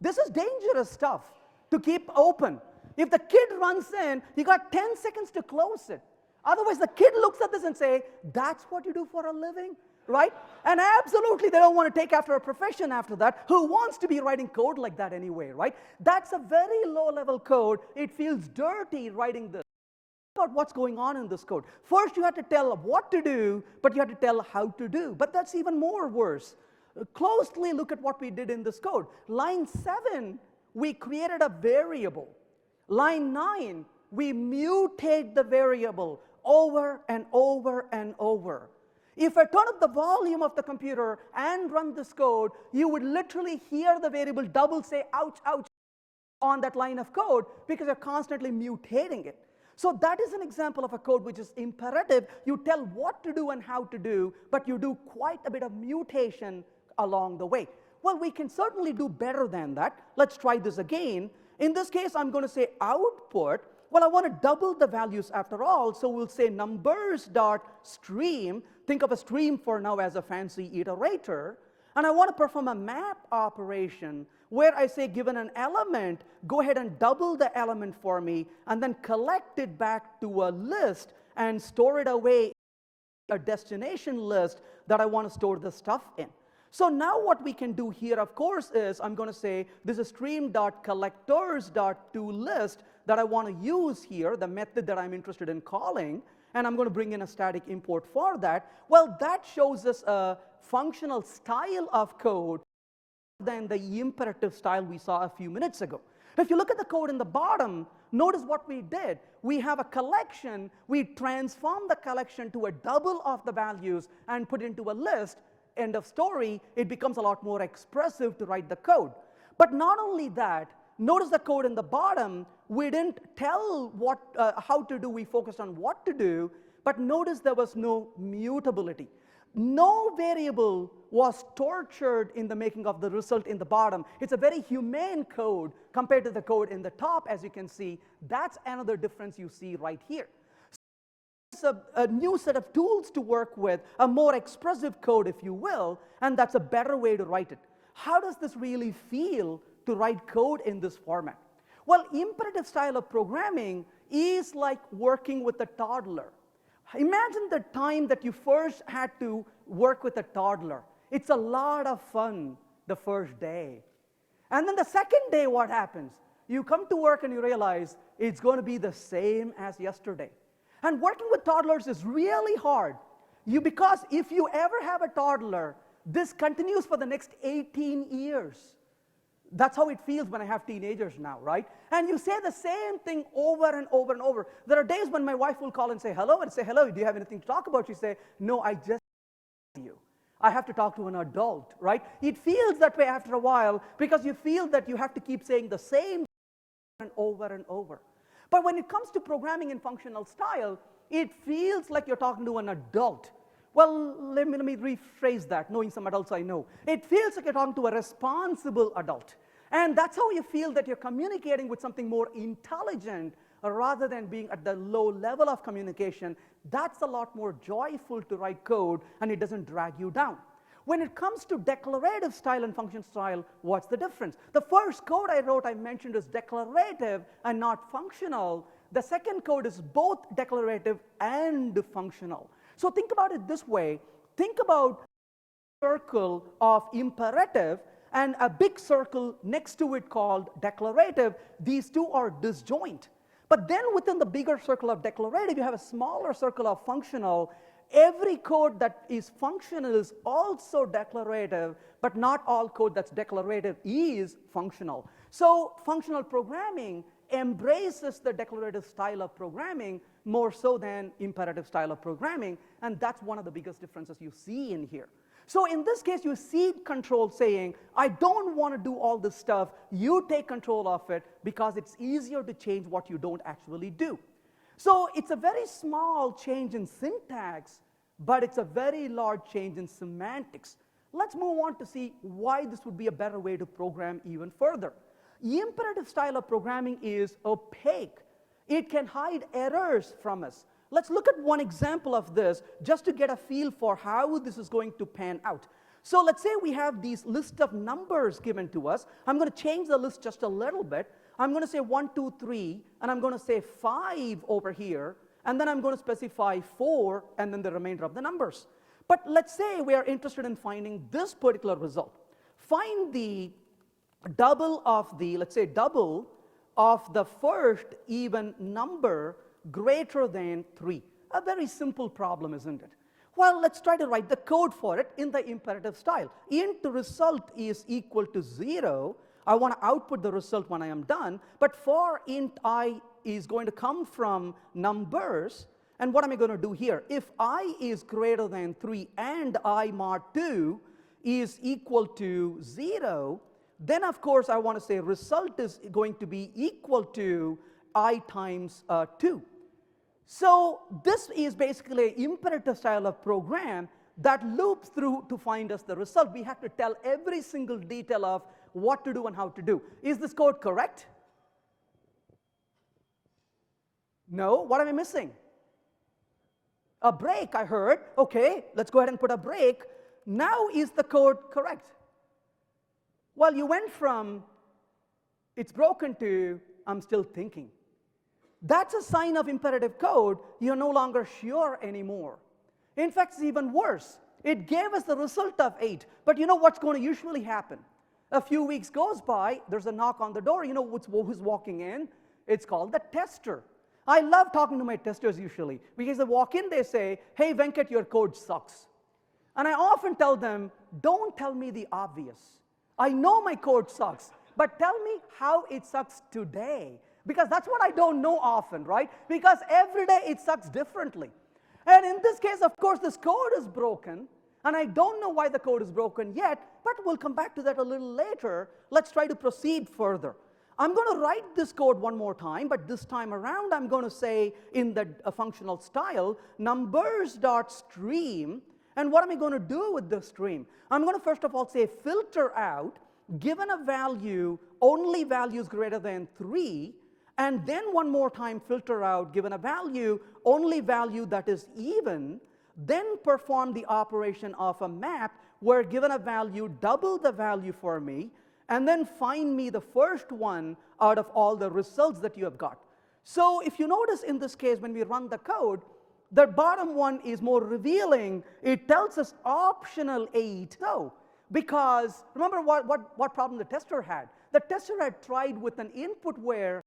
This is dangerous stuff to keep open. If the kid runs in, you got 10 seconds to close it. Otherwise, the kid looks at this and say, that's what you do for a living, right? And absolutely, they don't want to take after a profession after that. Who wants to be writing code like that anyway, right? That's a very low-level code. It feels dirty writing this. About what's going on in this code. First, you have to tell what to do, but you have to tell how to do. But that's even more worse. Closely look at what we did in this code. Line 7, we created a variable. Line 9, we mutate the variable over and over and over. If I turn up the volume of the computer and run this code, you would literally hear the variable double say ouch, ouch on that line of code because you're constantly mutating it. So that is an example of a code which is imperative. You tell what to do and how to do, but you do quite a bit of mutation along the way. Well, we can certainly do better than that. Let's try this again. In this case, I'm going to say output. Well, I want to double the values after all, so we'll say numbers.stream. Think of a stream for now as a fancy iterator. And I want to perform a map operation where I say, given an element, go ahead and double the element for me, and then collect it back to a list and store it away in a destination list that I want to store the stuff in. So now what we can do here, of course, is I'm going to say this is stream.collectors.toList that I want to use here, the method that I'm interested in calling, and I'm going to bring in a static import for that. Well, that shows us a functional style of code than the imperative style we saw a few minutes ago. If you look at the code in the bottom, notice what we did. We have a collection. We transform the collection to a double of the values and put into a list. End of story. It becomes a lot more expressive to write the code. But not only that, notice the code in the bottom. We didn't tell how to do. We focused on what to do. But notice there was no mutability. No variable was tortured in the making of the result in the bottom. It's a very humane code compared to the code in the top, as you can see. That's another difference you see right here. So it's a new set of tools to work with, a more expressive code, if you will, and that's a better way to write it. How does this really feel to write code in this format? Well, imperative style of programming is like working with a toddler. Imagine the time that you first had to work with a toddler. It's a lot of fun the first day. And then the second day, what happens? You come to work and you realize it's going to be the same as yesterday. And working with toddlers is really hard. Because if you ever have a toddler, this continues for the next 18 years. That's how it feels when I have teenagers now, right? And you say the same thing over and over and over. There are days when my wife will call and say hello, and say, hello, do you have anything to talk about? She say, no, I just you. I have to talk to an adult, right? It feels that way after a while because you feel that you have to keep saying the same and over and over. But when it comes to programming in functional style, it feels like you're talking to an adult. Well, let me rephrase that, knowing some adults I know. It feels like you're talking to a responsible adult. And that's how you feel that you're communicating with something more intelligent rather than being at the low level of communication. That's a lot more joyful to write code, and it doesn't drag you down. When it comes to declarative style and function style, what's the difference? The first code I wrote, I mentioned, is declarative and not functional. The second code is both declarative and functional. So think about it this way. Think about a circle of imperative and a big circle next to it called declarative. These two are disjoint. But then within the bigger circle of declarative, you have a smaller circle of functional. Every code that is functional is also declarative, but not all code that's declarative is functional. So functional programming embraces the declarative style of programming more so than imperative style of programming, and that's one of the biggest differences you see in here. So in this case, you see control saying, I don't want to do all this stuff, you take control of it, because it's easier to change what you don't actually do. So it's a very small change in syntax, but it's a very large change in semantics. Let's move on to see why this would be a better way to program even further. The imperative style of programming is opaque. It can hide errors from us. Let's look at one example of this just to get a feel for how this is going to pan out. So let's say we have these list of numbers given to us. I'm going to change the list just a little bit. I'm going to say 1, 2, 3, and I'm going to say 5 over here, and then I'm going to specify 4, and then the remainder of the numbers. But let's say we are interested in finding this particular result. Find the double of the, let's say double of the first even number greater than 3. A very simple problem, isn't it? Well, let's try to write the code for it in the imperative style. Int result is equal to 0. I want to output the result when I am done, but for int I is going to come from numbers. And what am I going to do here? If I is greater than 3 and I mod 2 is equal to 0, then of course I want to say result is going to be equal to I times 2. So this is basically an imperative style of program that loops through to find us the result. We have to tell every single detail of what to do and how to do. Is this code correct? No. What am I missing? A break, I heard. Okay, let's go ahead and put a break. Now is the code correct? Well, you went from it's broken to I'm still thinking. That's a sign of imperative code. You're no longer sure anymore. In fact, it's even worse. It gave us the result of 8. But you know what's going to usually happen? A few weeks goes by, there's a knock on the door. You know who's walking in? It's called the tester. I love talking to my testers usually, because they walk in, they say, hey, Venkat, your code sucks. And I often tell them, don't tell me the obvious. I know my code sucks, but tell me how it sucks today. Because that's what I don't know often, right? Because every day it sucks differently. And in this case, of course, this code is broken, and I don't know why the code is broken yet, but we'll come back to that a little later. Let's try to proceed further. I'm going to write this code one more time, but this time around I'm going to say in the functional style, numbers.stream, and what am I going to do with the stream? I'm going to first of all say filter out, given a value, only values greater than 3, and then one more time filter out, given a value, only value that is even, then perform the operation of a map where given a value, double the value for me, and then find me the first one out of all the results that you have got. So if you notice in this case, when we run the code, the bottom one is more revealing. It tells us optional 8. So, because remember what problem the tester had? The tester had tried with an input where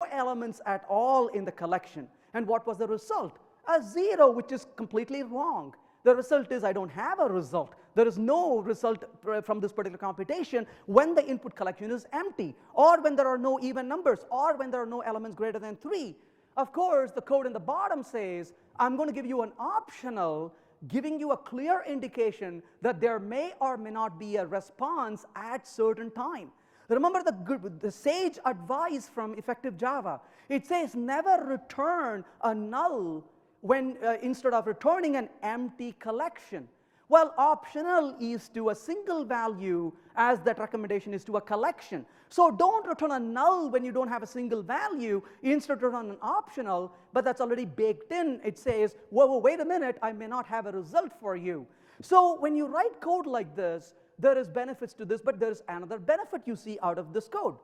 no elements at all in the collection. And what was the result? A 0, which is completely wrong. The result is I don't have a result. There is no result from this particular computation when the input collection is empty, or when there are no even numbers, or when there are no elements greater than 3. Of course, the code in the bottom says, I'm going to give you an optional, giving you a clear indication that there may or may not be a response at certain time. Remember the sage advice from effective Java. It says never return a null when instead of returning an empty collection. Well, optional is to a single value as that recommendation is to a collection. So don't return a null when you don't have a single value. Instead return an optional, but that's already baked in. It says, whoa, wait a minute, I may not have a result for you. So when you write code like this, there is benefits to this, but there is another benefit you see out of this code.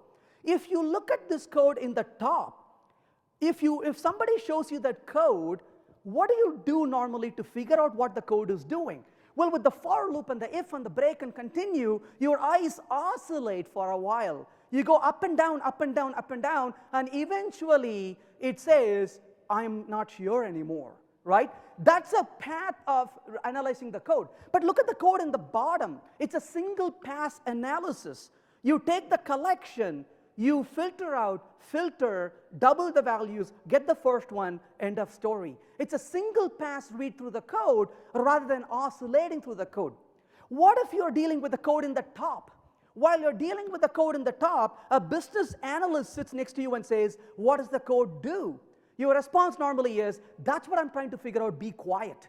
If you look at this code in the top, if somebody shows you that code, what do you do normally to figure out what the code is doing? Well, with the for loop and the if and the break and continue, your eyes oscillate for a while. You go up and down, up and down, up and down, and eventually it says, I'm not sure anymore, right? That's a path of analyzing the code. But look at the code in the bottom. It's a single pass analysis. You take the collection, you filter out, filter, double the values, get the first one, end of story. It's a single pass read through the code rather than oscillating through the code. What if you're dealing with the code in the top? While you're dealing with the code in the top, a business analyst sits next to you and says, what does the code do? Your response normally is, that's what I'm trying to figure out, be quiet.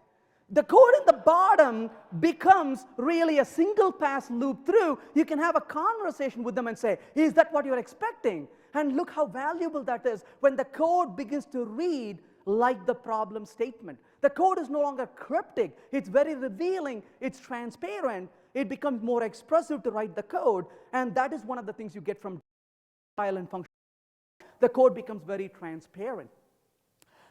The code in the bottom becomes really a single pass loop through. You can have a conversation with them and say, is that what you're expecting? And look how valuable that is when the code begins to read like the problem statement. The code is no longer cryptic. It's very revealing. It's transparent. It becomes more expressive to write the code. And that is one of the things you get from style and function. The code becomes very transparent.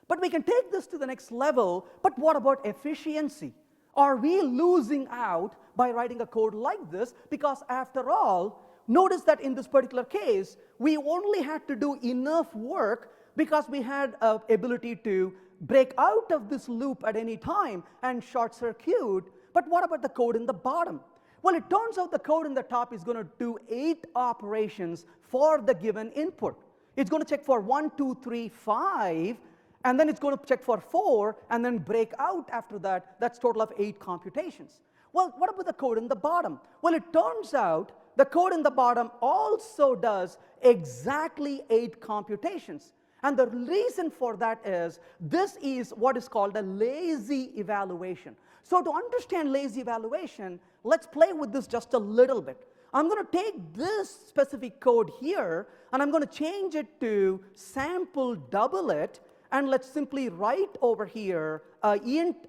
But we can take this to the next level, but what about efficiency? Are we losing out by writing a code like this? Because after all, notice that in this particular case, we only had to do enough work because we had an ability to break out of this loop at any time and short circuit. But what about the code in the bottom? Well, it turns out the code in the top is going to do 8 operations for the given input. It's going to check for 1, 2, 3, 5, and then it's going to check for 4, and then break out after that. That's a total of 8 computations. Well, what about the code in the bottom? Well, it turns out the code in the bottom also does exactly 8 computations. And the reason for that is this is what is called a lazy evaluation. So to understand lazy evaluation, let's play with this just a little bit. I'm going to take this specific code here, and I'm going to change it to sample double it, and let's simply write over here int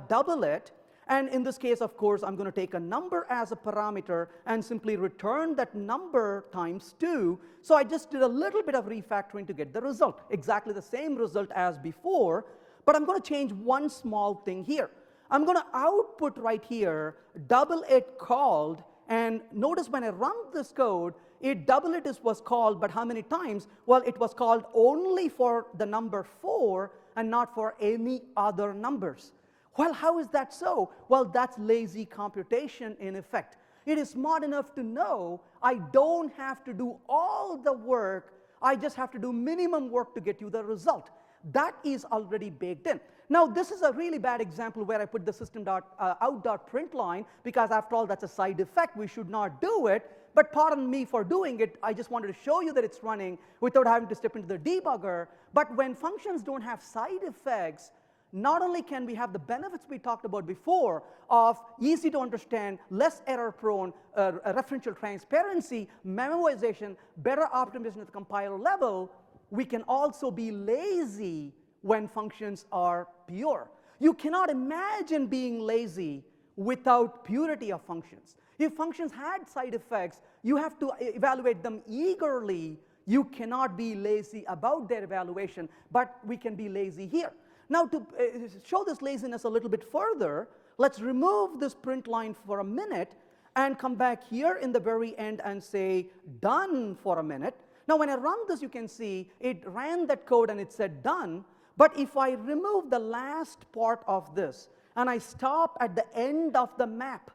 double it. And in this case, of course, I'm going to take a number as a parameter and simply return that number times 2. So I just did a little bit of refactoring to get the result, exactly the same result as before, but I'm going to change one small thing here. I'm going to output right here double it called, and notice when I run this code, double it was called, but how many times? Well, it was called only for the number 4 and not for any other numbers. Well, how is that so? Well, that's lazy computation in effect. It is smart enough to know I don't have to do all the work, I just have to do minimum work to get you the result. That is already baked in. Now, this is a really bad example where I put the system.out.println, because after all, that's a side effect. We should not do it. But pardon me for doing it. I just wanted to show you that it's running without having to step into the debugger. But when functions don't have side effects, not only can we have the benefits we talked about before of easy to understand, less error prone, referential transparency, memorization, better optimization at the compiler level, we can also be lazy when functions are pure. You cannot imagine being lazy without purity of functions. If functions had side effects, you have to evaluate them eagerly. You cannot be lazy about their evaluation, but we can be lazy here. Now, to show this laziness a little bit further, let's remove this print line for a minute and come back here in the very end and say done for a minute. Now, when I run this, you can see it ran that code and it said done. But if I remove the last part of this and I stop at the end of the map,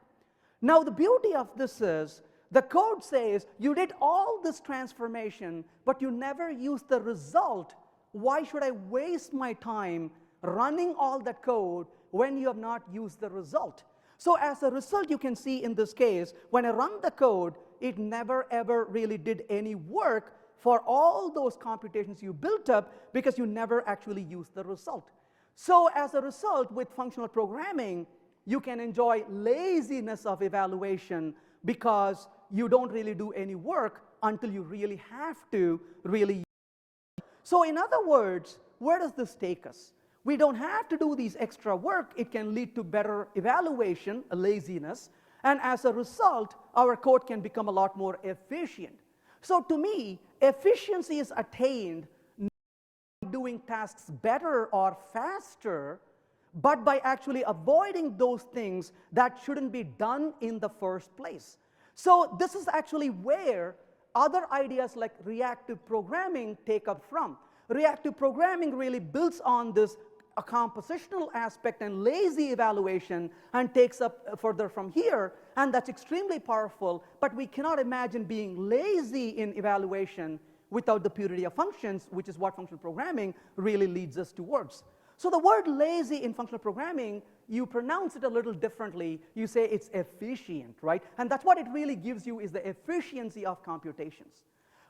now the beauty of this is the code says you did all this transformation, but you never used the result. Why should I waste my time running all that code when you have not used the result? So as a result, you can see in this case, when I run the code, it never ever really did any work for all those computations you built up because you never actually used the result. So as a result, with functional programming, you can enjoy laziness of evaluation because you don't really do any work until you really have to really. So in other words, where does this take us? We don't have to do these extra work. It can lead to better evaluation, laziness, and as a result, our code can become a lot more efficient. So to me, efficiency is attained not by doing tasks better or faster, but by actually avoiding those things that shouldn't be done in the first place. So this is actually where other ideas like reactive programming take up from. Reactive programming really builds on this a compositional aspect and lazy evaluation and takes up further from here, and that's extremely powerful, but we cannot imagine being lazy in evaluation without the purity of functions, which is what functional programming really leads us towards. So the word lazy in functional programming, you pronounce it a little differently. You say it's efficient, right? And that's what it really gives you, is the efficiency of computations.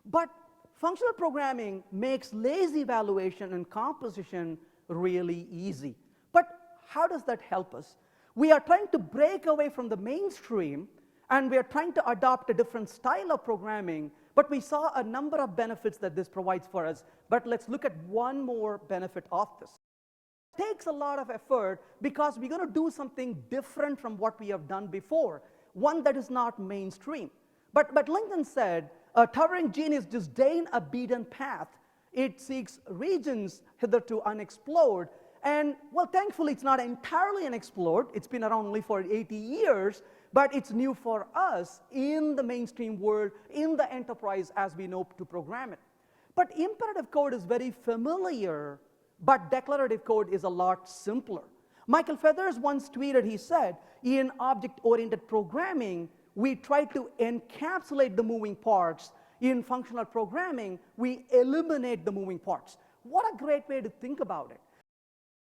But functional programming makes lazy evaluation and composition really easy. But how does that help us? We are trying to break away from the mainstream, and we are trying to adopt a different style of programming, but we saw a number of benefits that this provides for us. But let's look at one more benefit of this. It takes a lot of effort because we're going to do something different from what we have done before, one that is not mainstream. But Lincoln said, a towering genius disdain a beaten path. It seeks regions hitherto unexplored. And, well, thankfully, it's not entirely unexplored. It's been around only for 80 years, but it's new for us in the mainstream world, in the enterprise as we know to program it. But imperative code is very familiar, but declarative code is a lot simpler. Michael Feathers once tweeted, he said, in object-oriented programming, we try to encapsulate the moving parts. In functional programming, we eliminate the moving parts. What a great way to think about it.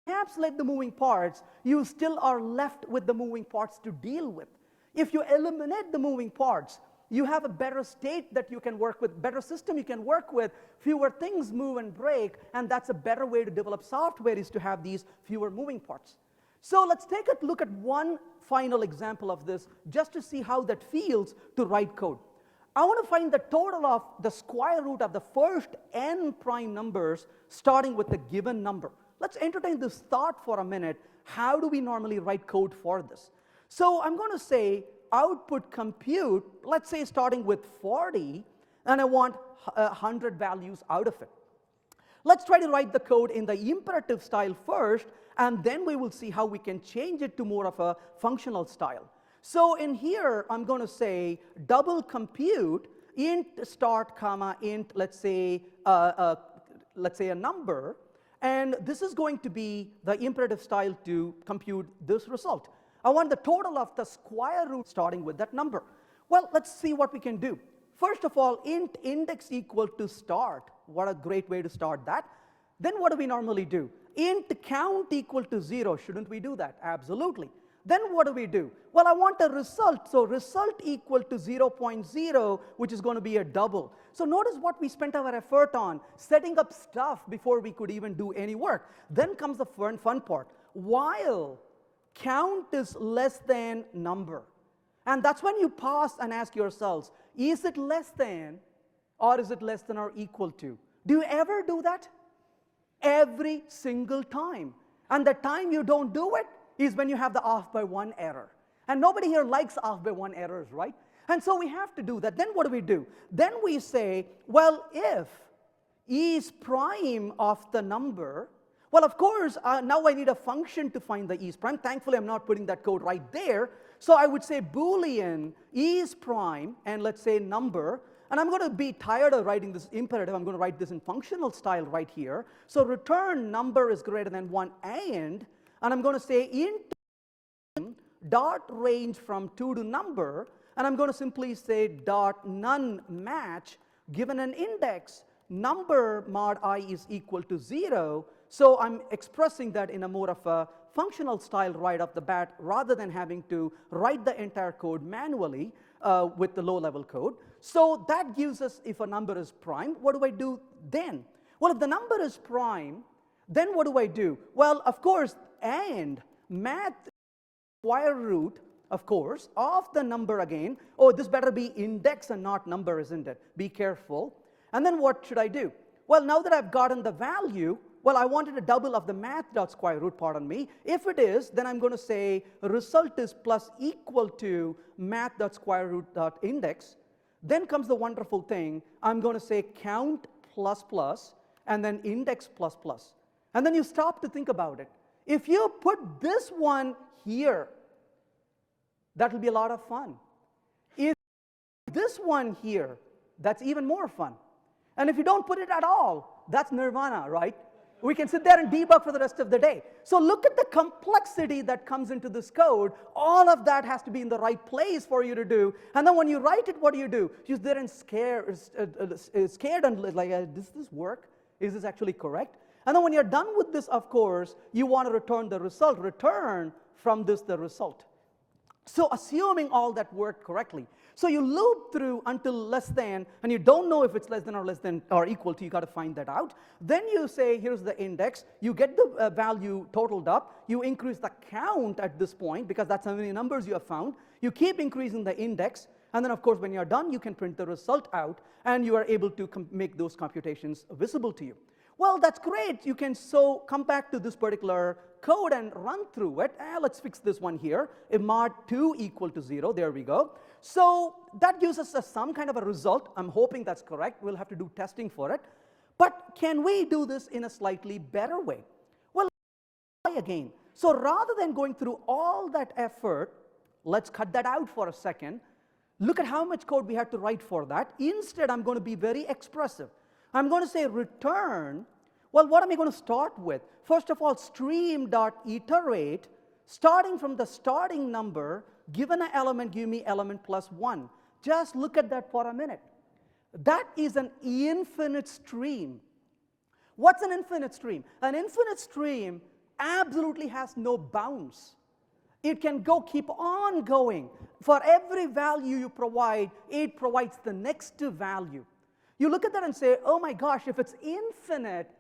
Encapsulate the moving parts, you still are left with the moving parts to deal with. If you eliminate the moving parts, you have a better state that you can work with, better system you can work with, fewer things move and break, and that's a better way to develop software, is to have these fewer moving parts. So let's take a look at one final example of this, just to see how that feels to write code. I want to find the total of the square root of the first n prime numbers starting with a given number. Let's entertain this thought for a minute. How do we normally write code for this? So I'm going to say output compute, let's say starting with 40, and I want 100 values out of it. Let's try to write the code in the imperative style first, and then we will see how we can change it to more of a functional style. So in here, I'm going to say double compute int start comma int, let's say a number, and this is going to be the imperative style to compute this result. I want the total of the square root starting with that number. Well, let's see what we can do. First of all, int index equal to start. What a great way to start that. Then what do we normally do? Int count equal to 0. Shouldn't we do that? Absolutely. Then what do we do? Well, I want a result. So result equal to 0.0, which is going to be a double. So notice what we spent our effort on, setting up stuff before we could even do any work. Then comes the fun part. While count is less than number. And that's when you pause and ask yourselves, is it less than, or is it less than or equal to? Do you ever do that? Every single time. And the time you don't do it is when you have the off by one error. And nobody here likes off by one errors, right? And so we have to do that. Then what do? Then we say, well, if e is prime of the number, well, of course, now I need a function to find the e is prime. Thankfully, I'm not putting that code right there. So I would say Boolean e is prime, and let's say number. And I'm going to be tired of writing this imperative. I'm going to write this in functional style right here. So return number is greater than 1 and I'm going to say int dot range from 2 to number, and I'm going to simply say dot none match given an index number mod I is equal to 0. So I'm expressing that in a more of a functional style right off the bat, rather than having to write the entire code manually with the low-level code. So that gives us, if a number is prime, what do I do then? Well, if the number is prime, then what do I do? Well, of course, and math square root, of course, of the number again. Oh, this better be index and not number, isn't it? Be careful. And then what should I do? Well, now that I've gotten the value, well, I wanted a double of the math dot square root, pardon me. If it is, then I'm going to say result is plus equal to math dot square root dot index. Then comes the wonderful thing. I'm going to say count plus plus and then index plus plus. And then you stop to think about it. If you put this one here, that will be a lot of fun. If this one here, that's even more fun. And if you don't put it at all, that's nirvana, right? We can sit there and debug for the rest of the day. So look at the complexity that comes into this code. All of that has to be in the right place for you to do. And then when you write it, what do? You're there and scared and like, does this work? Is this actually correct? And then when you're done with this, of course, you want to return the result. Return from this the result. So assuming all that worked correctly. So you loop through until less than, and you don't know if it's less than or equal to, you got to find that out. Then you say, here's the index. You get the value totaled up. You increase the count at this point, because that's how many numbers you have found. You keep increasing the index. And then, of course, when you're done, you can print the result out, and you are able to make those computations visible to you. Well, that's great. You can so come back to this particular code and run through it. Let's fix this one here. If mod 2 equal to 0, there we go. So that gives us some kind of a result. I'm hoping that's correct. We'll have to do testing for it. But can we do this in a slightly better way? Well, let's try again. So rather than going through all that effort, let's cut that out for a second. Look at how much code we have to write for that. Instead, I'm going to be very expressive. I'm going to say return. Well, what am I going to start with? First of all, stream.iterate, starting from the starting number, given an element, give me element plus 1. Just look at that for a minute. That is an infinite stream. What's an infinite stream? An infinite stream absolutely has no bounds. It can keep on going. For every value you provide, it provides the next value. You look at that and say, oh my gosh, if it's infinite,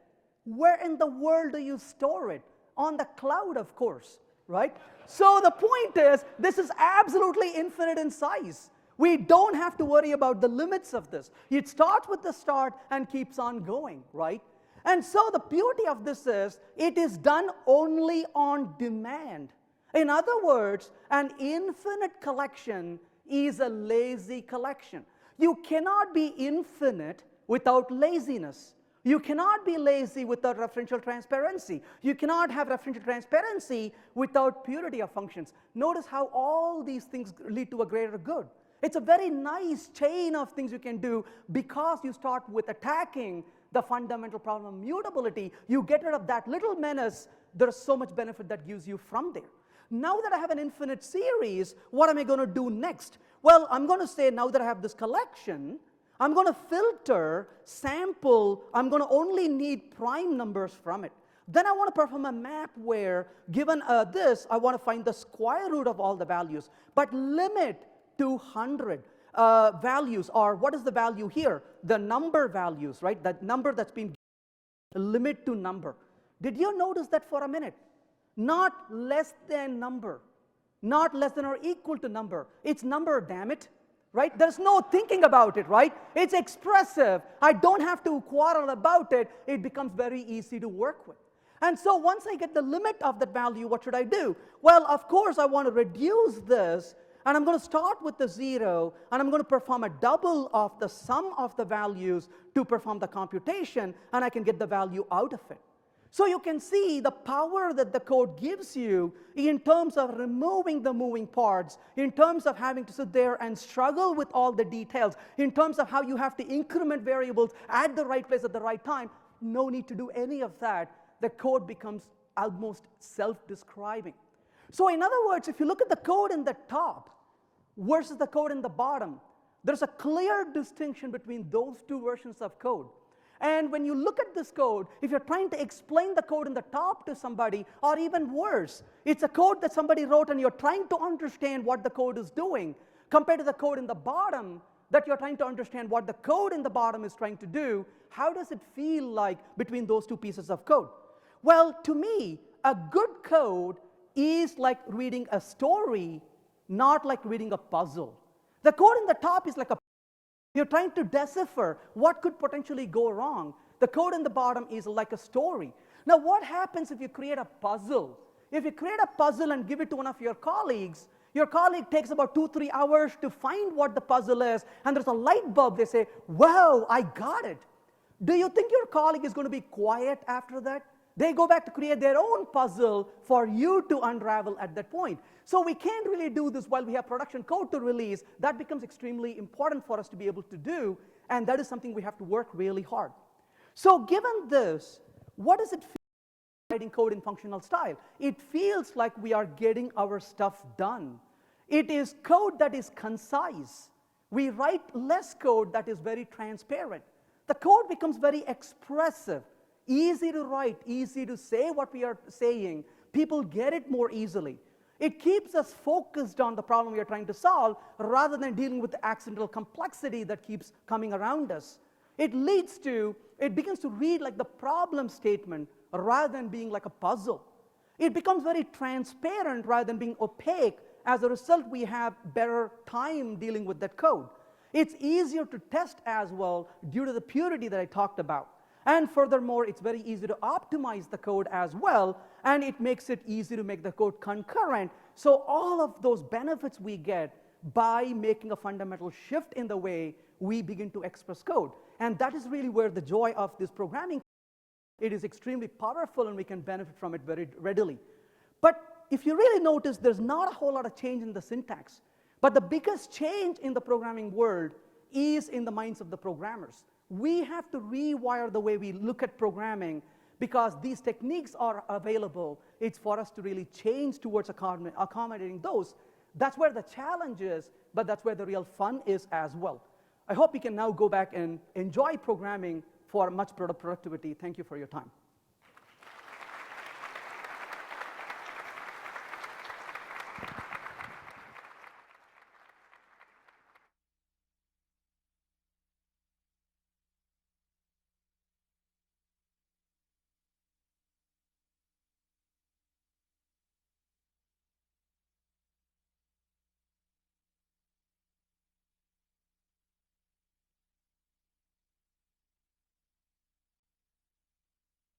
where in the world do you store it? On the cloud, of course, right? So the point is, this is absolutely infinite in size. We don't have to worry about the limits of this. It starts with the start and keeps on going, right? And so the beauty of this is, it is done only on demand. In other words, an infinite collection is a lazy collection. You cannot be infinite without laziness. You cannot be lazy without referential transparency. You cannot have referential transparency without purity of functions. Notice how all these things lead to a greater good. It's a very nice chain of things you can do because you start with attacking the fundamental problem of mutability. You get rid of that little menace. There's so much benefit that gives you from there. Now that I have an infinite series, what am I going to do next? Well, I'm going to say, now that I have this collection, I'm going to filter, sample, I'm going to only need prime numbers from it. Then I want to perform a map where, given this, I want to find the square root of all the values, but limit to 100 values, or what is the value here? The number values, right? That number that's been given, limit to number. Did you notice that for a minute? Not less than number, not less than or equal to number. It's number, damn it, right? There's no thinking about it, right? It's expressive. I don't have to quarrel about it. It becomes very easy to work with. And so once I get the limit of that value, what should I do? Well, of course, I want to reduce this, and I'm going to start with the 0, and I'm going to perform a double of the sum of the values to perform the computation, and I can get the value out of it. So you can see the power that the code gives you in terms of removing the moving parts, in terms of having to sit there and struggle with all the details, in terms of how you have to increment variables at the right place at the right time. No need to do any of that. The code becomes almost self-describing. So in other words, if you look at the code in the top versus the code in the bottom, there's a clear distinction between those two versions of code. And when you look at this code, if you're trying to explain the code in the top to somebody, or even worse, it's a code that somebody wrote and you're trying to understand what the code is doing, compared to the code in the bottom that you're trying to understand what the code in the bottom is trying to do, how does it feel like between those two pieces of code? Well, to me, a good code is like reading a story, not like reading a puzzle. The code in the top is like a You're trying to decipher what could potentially go wrong. The code in the bottom is like a story. Now, what happens if you create a puzzle? If you create a puzzle and give it to one of your colleague takes about 2-3 hours to find what the puzzle is, and there's a light bulb. They say, wow, I got it. Do you think your colleague is going to be quiet after that? They go back to create their own puzzle for you to unravel at that point. So we can't really do this while we have production code to release. That becomes extremely important for us to be able to do, and that is something we have to work really hard. So given this, what does it feel like writing code in functional style? It feels like we are getting our stuff done. It is code that is concise. We write less code that is very transparent. The code becomes very expressive. Easy to write, easy to say what we are saying. People get it more easily. It keeps us focused on the problem we are trying to solve rather than dealing with the accidental complexity that keeps coming around us. It begins to read like the problem statement rather than being like a puzzle. It becomes very transparent rather than being opaque. As a result, we have better time dealing with that code. It's easier to test as well due to the purity that I talked about. And furthermore, it's very easy to optimize the code as well, and it makes it easy to make the code concurrent. So all of those benefits we get by making a fundamental shift in the way we begin to express code. And that is really where the joy of this programming. It is extremely powerful, and we can benefit from it very readily. But if you really notice, there's not a whole lot of change in the syntax. But the biggest change in the programming world is in the minds of the programmers. We have to rewire the way we look at programming, because these techniques are available. It's for us to really change towards accommodating those. That's where the challenge is, but that's where the real fun is as well. I hope you can now go back and enjoy programming for much better productivity. Thank you for your time.